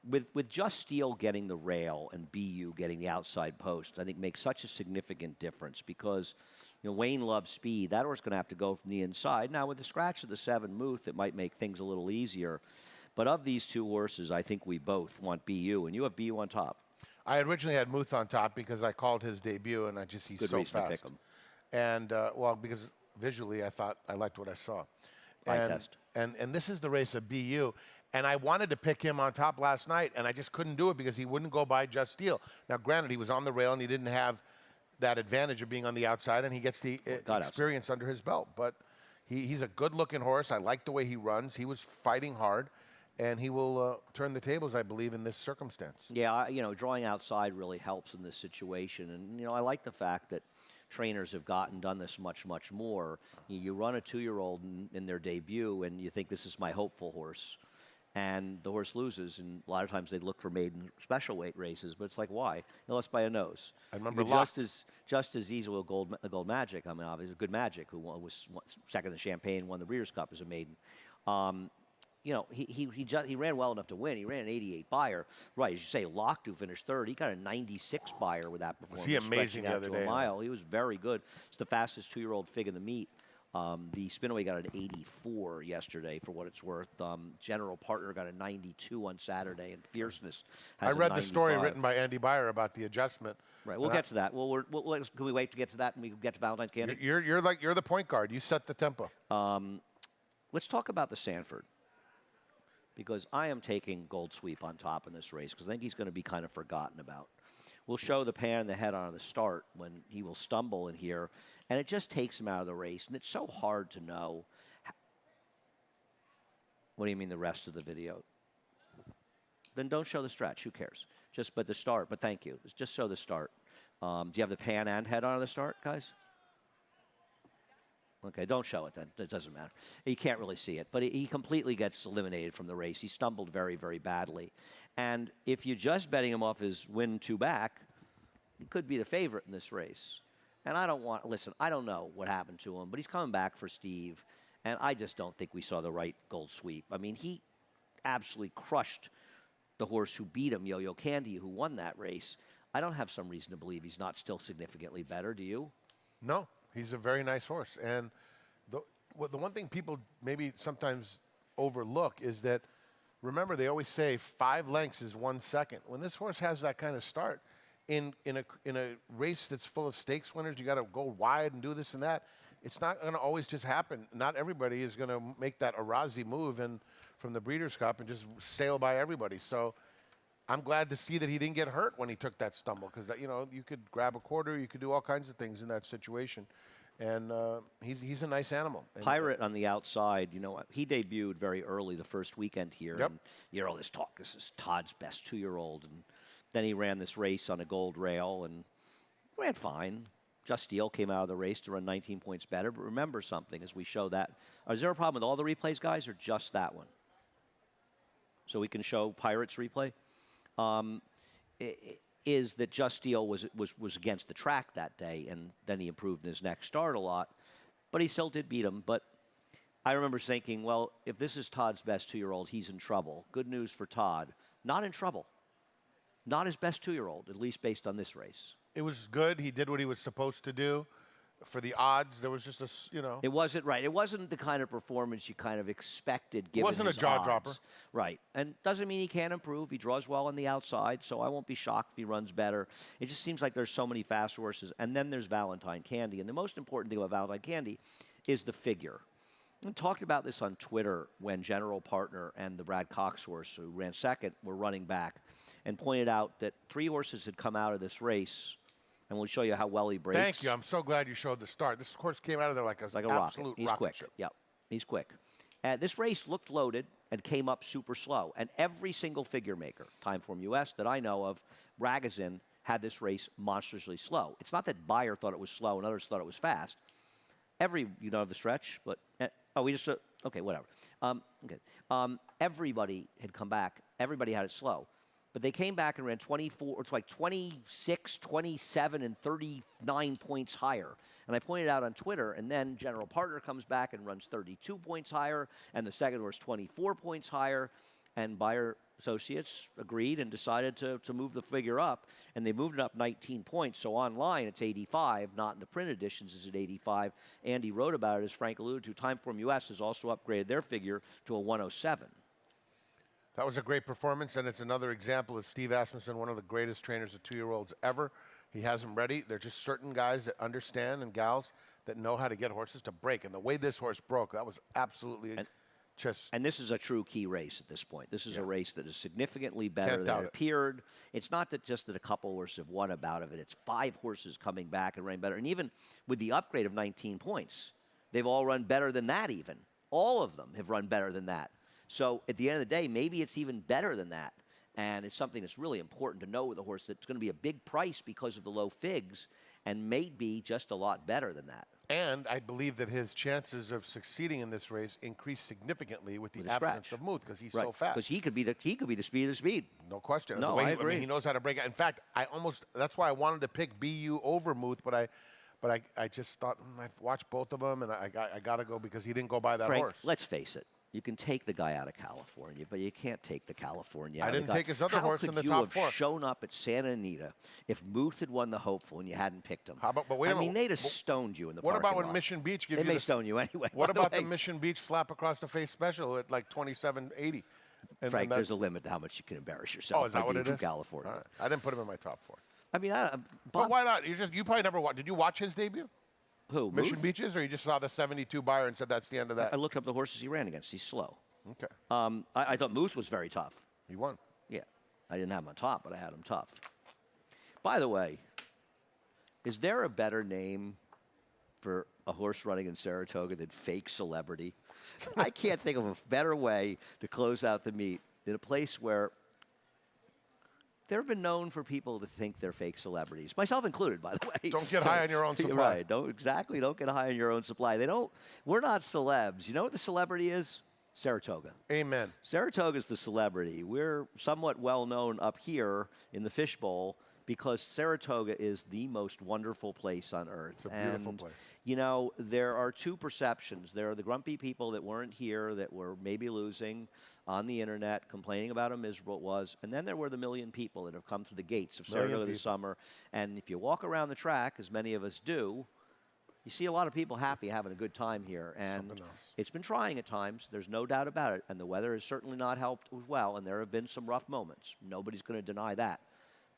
with Just Steel getting the rail and BU getting the outside post, I think makes such a significant difference because, you know, Wayne loves speed. That horse going to have to go from the inside. Now, with the scratch of the 7 Muth, it might make things a little easier. But of these 2 horses, I think we both want BU, and you have BU on top. I originally had Muth on top because I called his debut, and he's Good so reason to fast. pick him. And, well, because visually I thought I liked what I saw. Eye test. And this is the race of BU. And I wanted to pick him on top last night, and I just couldn't do it because he wouldn't go by Just Steel. Now, granted, he was on the rail, and he didn't have that advantage of being on the outside, and he gets the experience under his belt. But he's a good-looking horse. I like the way he runs. He was fighting hard, and he will turn the tables, I believe, in this circumstance. Yeah, you know, drawing outside really helps in this situation. And, you know, I like the fact that trainers have done this much, much more. You run a 2-year-old in their debut, and you think this is my hopeful horse. And the horse loses, and a lot of times they look for maiden special weight races, but it's like, why? Unless by a nose. I remember just as easy with Gold Magic. I mean, obviously, Good Magic, who was second in Champagne, won the Breeders' Cup as a maiden. You know, he ran well enough to win. He ran an 88 buyer. Right, as you say, Locked, who finished third, he got a 96 buyer with that performance. Was he amazing the other day? Mile. He was very good. It's the fastest 2-year-old fig in the meet. The Spinaway got an 84 yesterday, for what it's worth. General Partner got a 92 on Saturday, and Fierceness has I read a the story 95. written by Andy Beyer about the adjustment. Right, we'll get to that. Can we wait to get to that, and we get to Valentine's Candy? You're the point guard. You set the tempo. Let's talk about the Sanford, because I am taking Gold Sweep on top in this race because I think he's going to be kind of forgotten about. We'll show the pan and the head on the start when he will stumble in here, and it just takes him out of the race, and it's so hard to know. What do you mean the rest of the video? Then don't show the stretch. Who cares? But the start. But thank you. Just show the start. Do you have the pan and head on the start, guys? Okay, don't show it then. It doesn't matter. You can't really see it. But he completely gets eliminated from the race. He stumbled very, very badly. And if you're just betting him off his win 2 back, he could be the favorite in this race. And I don't know what happened to him, but he's coming back for Steve. And I just don't think we saw the right Gold Sweep. I mean, he absolutely crushed the horse who beat him, Yo-Yo Candy, who won that race, I don't have some reason to believe he's not still significantly better. Do you? No, he's a very nice horse. And the one thing people maybe sometimes overlook is that, remember, they always say 5 lengths is 1 second. When this horse has that kind of start, in a race that's full of stakes winners, you got to go wide and do this and that. It's not going to always just happen. Not everybody is going to make that Arazi move and from the Breeders' Cup and just sail by everybody. So I'm glad to see that he didn't get hurt when he took that stumble, because you could grab a quarter, you could do all kinds of things in that situation. And he's a nice animal. And, Pirate on the outside, he debuted very early the first weekend here. Yep. And all this talk, this is Todd's best 2-year-old. And then he ran this race on a gold rail and ran fine. Just Steele came out of the race to run 19 points better. But remember something as we show that. Is there a problem with all the replays, guys, or just that one? So we can show Pirate's replay? Is that Just Steele was against the track that day, and then he improved in his next start a lot. But he still did beat him. But I remember thinking, well, if this is Todd's best 2-year-old, he's in trouble. Good news for Todd. Not in trouble. Not his best 2-year-old, at least based on this race. it was good. He did what he was supposed to do. For the odds, there was just a, It wasn't right. It wasn't the kind of performance you kind of expected given wasn't a his jaw odds. dropper. Right. And doesn't mean he can't improve. He draws well on the outside, so I won't be shocked if he runs better. It just seems like there's so many fast horses. And then there's Valentine Candy. And the most important thing about Valentine Candy is the figure. I talked about this on Twitter when General Partner and the Brad Cox horse, who ran second, were running back, and pointed out that 3 horses had come out of this race. And we'll show you how well he breaks. Thank you. I'm so glad you showed the start. This horse came out of there like a rocket. absolute He's rocket quick. ship. Yep, he's quick. This race looked loaded and came up super slow. And every single figure maker, Timeform US, that I know of, Ragozin, had this race monstrously slow. It's not that Beyer thought it was slow and others thought it was fast. You don't have the stretch, but okay, whatever. Everybody had come back. Everybody had it slow. But they came back and ran 24, it's like 26, 27, and 39 points higher. And I pointed out on Twitter, and then General Partner comes back and runs 32 points higher, and the second horse 24 points higher. And Beyer Associates agreed and decided to move the figure up, and they moved it up 19 points. So online, it's 85, not in the print editions is it 85. Andy wrote about it, as Frank alluded to. Timeform US has also upgraded their figure to a 107. That was a great performance, and it's another example of Steve Asmussen, one of the greatest trainers of 2-year-olds ever. He has them ready. They're just certain guys that understand, and gals that know how to get horses to break. And the way this horse broke, that was absolutely just... And this is a true key race at this point. This is a race that is significantly better Can't than doubt it it. appeared. It's not that just that a couple horses have won a bout of it. It's 5 horses coming back and running better. And even with the upgrade of 19 points, they've all run better than that even. All of them have run better than that. So at the end of the day, maybe it's even better than that. And it's something that's really important to know with a horse that's going to be a big price because of the low figs and may be just a lot better than that. And I believe that his chances of succeeding in this race increase significantly with the absence of Muth, because he's so fast. Because he could be the speed of the speed. No question. No, the way I agree. he knows how to break it. In fact, that's why I wanted to pick BU over Muth, but I just thought, I've watched both of them, and I got to go because he didn't go by that Frank, horse. let's face it. You can take the guy out of California, but you can't take the California out I of the didn't guy. take his other horse in the top How 4. could you have shown up at Santa Anita if Muth had won the Hopeful and you hadn't picked him? How about, but wait a minute. they'd have stoned you in the What parking about when lot. Mission Beach gives They you may stone you anyway. What by the about way. the Mission Beach slap across the face special at like $27.80? Frank, there's a limit to how much you can embarrass yourself. Oh, is that by what being it from is? California. All right. I didn't put him in my top 4. I mean, But why not? You probably never watched. Did you watch his debut? Who? Mission Muth? Beaches, or you just saw the 72 Beyer and said that's the end of that? I looked up the horses he ran against. He's slow. Okay. I thought Muth was very tough. He won. Yeah. I didn't have him on top, but I had him tough. By the way, is there a better name for a horse running in Saratoga than fake celebrity? I can't think of a better way to close out the meet than a place where they've been known for people to think they're fake celebrities, myself included, by the way. Don't get high on your own You're supply. right. Don't get high on your own supply. We're not celebs. You know what the celebrity is? Saratoga. Amen. Saratoga's the celebrity. We're somewhat well known up here in the fishbowl because Saratoga is the most wonderful place on earth. It's a beautiful place. You know, there are 2 perceptions. There are the grumpy people that weren't here that were maybe losing. on the internet complaining about how miserable it was. And then there were the million people that have come through the gates of Million Saratoga this people. summer. And if you walk around the track, as many of us do, you see a lot of people happy, having a good time here. And Something else. it's been trying at times. There's no doubt about it. And the weather has certainly not helped as well. And there have been some rough moments. Nobody's going to deny that.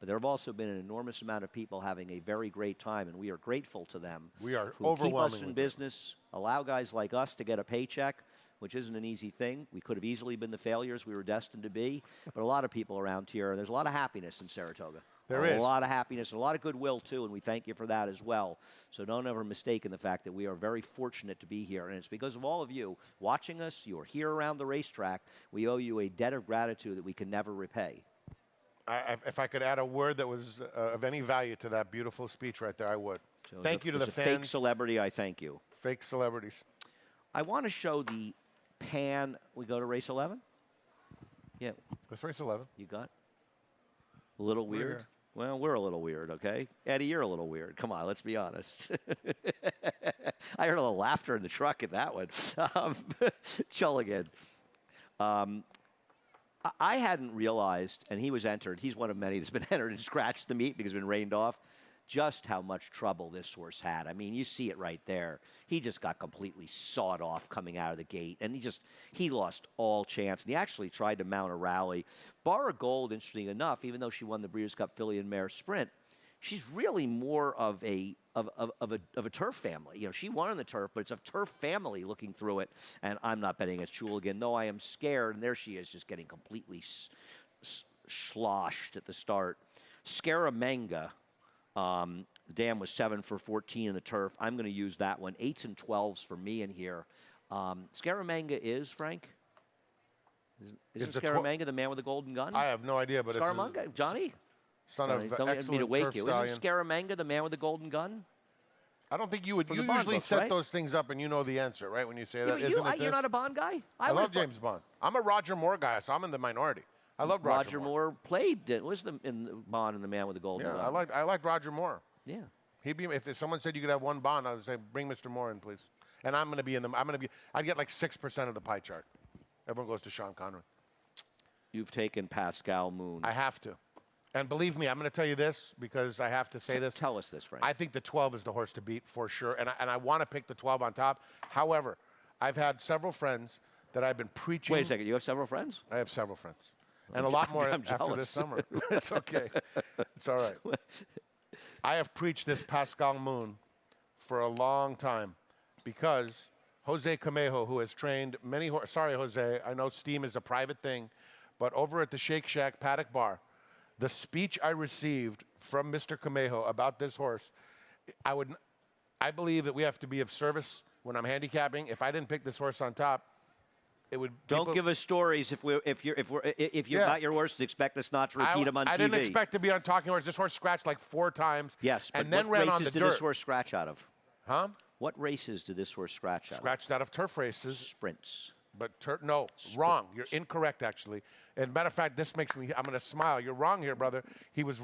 But there have also been an enormous amount of people having a very great time, and we are grateful to them. We are who keep us overwhelmingly in grateful. business, allow guys like us to get a paycheck, which isn't an easy thing. We could have easily been the failures we were destined to be, but a lot of people around here, there's a lot of happiness in Saratoga. There a is. lot of happiness and a lot of goodwill, too, and we thank you for that as well. So don't ever mistake in the fact that we are very fortunate to be here, and it's because of all of you watching us. You are here around the racetrack. We owe you a debt of gratitude that we can never repay. If I could add a word that was of any value to that beautiful speech right there, I would. So Thank you to the as a fake fans. celebrity, I thank you. Fake celebrities. I want to show the pan. We go to race 11? Yeah, Let's race 11. you got a little We're weird. here. Well, we're a little weird, okay? Eddie, you're a little weird. Come on, let's be honest. I heard a little laughter in the truck in that one. Chulligan. I hadn't realized, and he was entered. He's one of many that's been entered and scratched the meet because it's been rained off. Just how much trouble this horse had. I mean, you see it right there. He just got completely sawed off coming out of the gate, and he lost all chance. And he actually tried to mount a rally. Barra Gold, interesting enough, even though she won the Breeders' Cup Filly and Mare Sprint, she's really more of a turf family. You know, she won in the turf, but it's a turf family looking through it. And I'm not betting against Chulligan, though I am scared. And there she is, just getting completely sloshed at the start. Scaramanga. The dam was 7 for 14 in the turf. I'm going to use that one. 8s and 12s for me in here. Scaramanga is, Frank? Isn't Scaramanga the man with the golden gun? I have no idea, but Scaramanga? Johnny? Son Johnny, of don't let me to excellent wake turf you. stallion. Isn't Scaramanga the man with the golden gun? I don't think you would. From You the Bond usually books, set right? those things up and you know the answer, right? When you say Yeah, that, but isn't it you're this? not a Bond guy? I would've love thought- James Bond. I'm a Roger Moore guy, so I'm in the minority. I love Roger Moore. Moore played. Was in the Bond and the man with the golden Yeah, gun. I like Roger Moore. Yeah. He'd be if someone said you could have one Bond, I would say bring Mr. Moore in, please. And I'm going to be in them. I'd get like 6% of the pie chart. Everyone goes to Sean Connery. You've taken Pascal Moon. I have to. And believe me, I'm going to tell you this because I have to say this. Tell us this, Frank. I think the 12 is the horse to beat for sure, and I want to pick the 12 on top. However, I've had several friends that I've been preaching. Wait a second. You have several friends? I have several friends, and a lot more I'm after jealous. this summer. It's okay. It's all right. I have preached this Pascal Moon for a long time because Jose Camejo, who has trained many horses. Sorry, Jose, I know steam is a private thing, but over at the Shake Shack Paddock Bar, the speech I received from Mr. Camejo about this horse, I believe that we have to be of service when I'm handicapping. If I didn't pick this horse on top, it would. Don't give us stories if you're Yeah. about your horse. Expect us not to repeat them on TV. I didn't expect to be on Talking Horse. This horse scratched like 4 times. Yes, but and then what ran races on the did dirt. this horse scratch out of? Huh? What races did this horse scratch out Scratched out of turf races. Sprints. But no, wrong. You're incorrect, actually. And matter of fact, this makes me. I'm going to smile. You're wrong here, brother. He was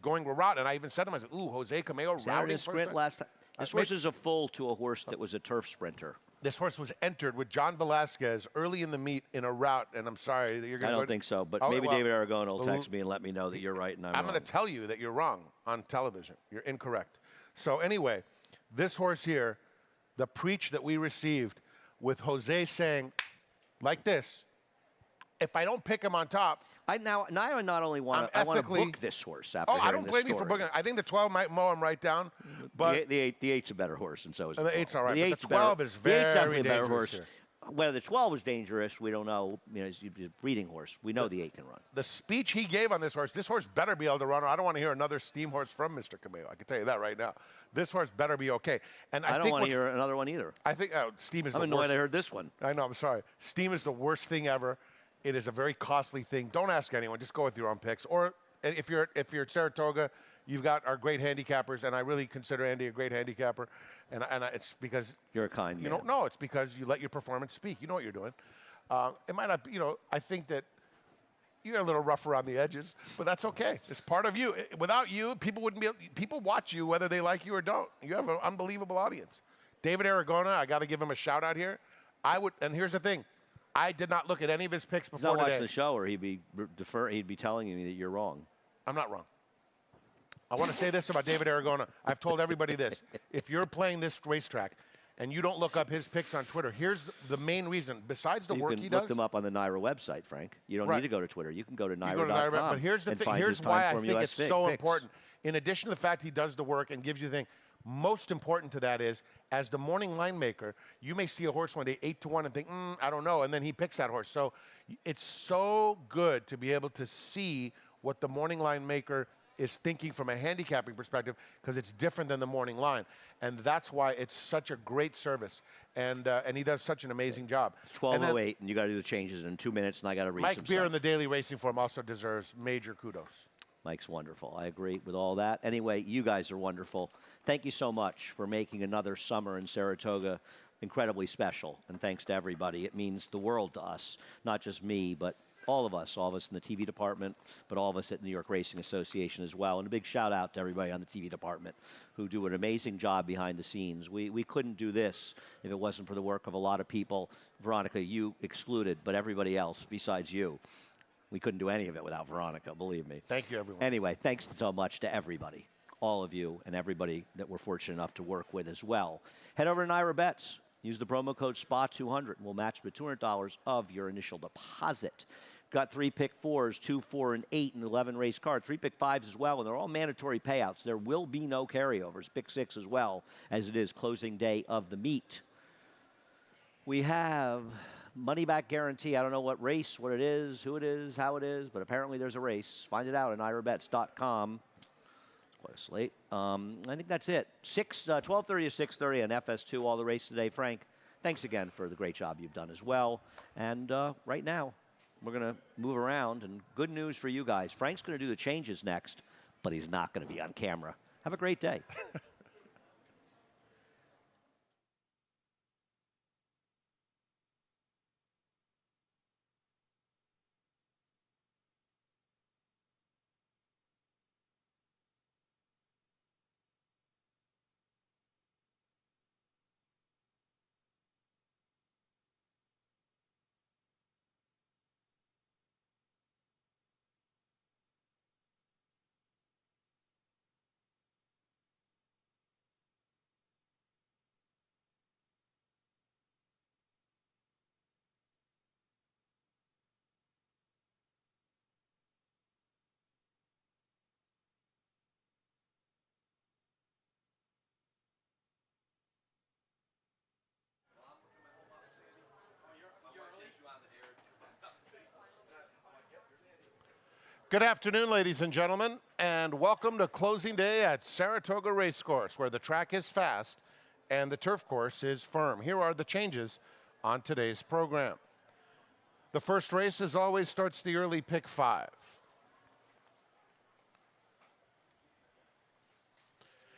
going route, and I even said to him, I said, "Ooh, Jose Camejo Was out routed in his sprint first last time. This horse is a foal to a horse that was a turf sprinter. This horse was entered with John Velasquez early in the meet in a route, and I'm sorry that you're going I to. don't think so, but Oh, maybe well, David Aragona will text me and let me know that you're right and I'm I'm wrong. going to tell you that you're wrong on television. You're incorrect. So anyway, this horse here, the preach that we received with Jose saying, like this, if I don't pick him on top. Now I not only want to ethically- book this horse after Oh, I hearing don't this blame you for story. booking. I think the 12 might mow him right down, but the eight's a better horse, and so is the the 12. eight's all right, The but the eight's 12 is the eight's very definitely a better dangerous horse. here. Whether the 12 is dangerous, we don't know. You know, it's a breeding horse. We know the 8 can run. the speech he gave on this horse better be able to run. I don't want to hear another steam horse from Mr. Camejo. I can tell you that right now. This horse better be okay. And I don't think want to what's- hear another one either. I think steam is I'm the annoyed worst. I heard this one. I know, I'm sorry. Steam is the worst thing ever. It is a very costly thing. Don't ask anyone. Just go with your own picks. Or if you're at Saratoga, you've got our great handicappers, and I really consider Andy a great handicapper. And it's because You're a kind man. no, it's because you let your performance speak. You know what you're doing. It might not, I think that you're a little rough around the edges, but that's okay. It's part of you. Without you, people watch you whether they like you or don't. You have an unbelievable audience. David Aragona, I got to give him a shout out here. And here's the thing. I did not look at any of his picks He's before not today. watching the show, or he'd be telling me that you're wrong. I'm not wrong. I want to say this about David Aragona. I've told everybody this. If you're playing this racetrack and you don't look up his picks on Twitter, here's the main reason. Besides the work he does. You can look them up on the NYRA website, Frank. You don't need to go to Twitter. You can go to NYRA.com. But here's the thing. Here's why I think it's so important. In addition to the fact he does the work and gives you the thing, most important to that is, as the morning line maker, you may see a horse one day 8-1 and think, I don't know, and then he picks that horse. So it's so good to be able to see what the morning line maker is thinking from a handicapping perspective, because it's different than the morning line. And that's why it's such a great service. And he does such an amazing job. 12:08, and you got to do the changes in 2 minutes, and I got to read some Mike Beer stuff. in the Daily Racing Form also deserves major kudos. Mike's wonderful. I agree with all that. Anyway, you guys are wonderful. Thank you so much for making another summer in Saratoga incredibly special. And thanks to everybody. It means the world to us, not just me, but all of us in the TV department, but all of us at New York Racing Association as well. And a big shout out to everybody on the TV department who do an amazing job behind the scenes. We couldn't do this if it wasn't for the work of a lot of people. Veronica, you excluded, but everybody else besides you. We couldn't do any of it without Veronica, believe me. Thank you, everyone. Anyway, thanks so much to everybody, all of you, and everybody that we're fortunate enough to work with as well. Head over to NYRA Bets. Use the promo code SPA200, and we'll match with $200 of your initial deposit. Got 3 pick 4s, 2, 4, and 8, and 11 race card. 3 pick 5s as well, and they're all mandatory payouts. There will be no carryovers. Pick 6 as well, as it is closing day of the meet. We have money back guarantee. I don't know what race, what it is, who it is, how it is, but apparently there's a race. Find it out at NYRABets.com. It's quite a slate. I think that's it. 12:30 to 6:30 on FS2, all the race today. Frank, thanks again for the great job you've done as well. And right now, we're going to move around, and good news for you guys. Frank's going to do the changes next, but he's not going to be on camera. Have a great day. Good afternoon, ladies and gentlemen, and welcome to closing day at Saratoga Racecourse, where the track is fast and the turf course is firm. Here are the changes on today's program. The first race, as always, starts the early pick 5.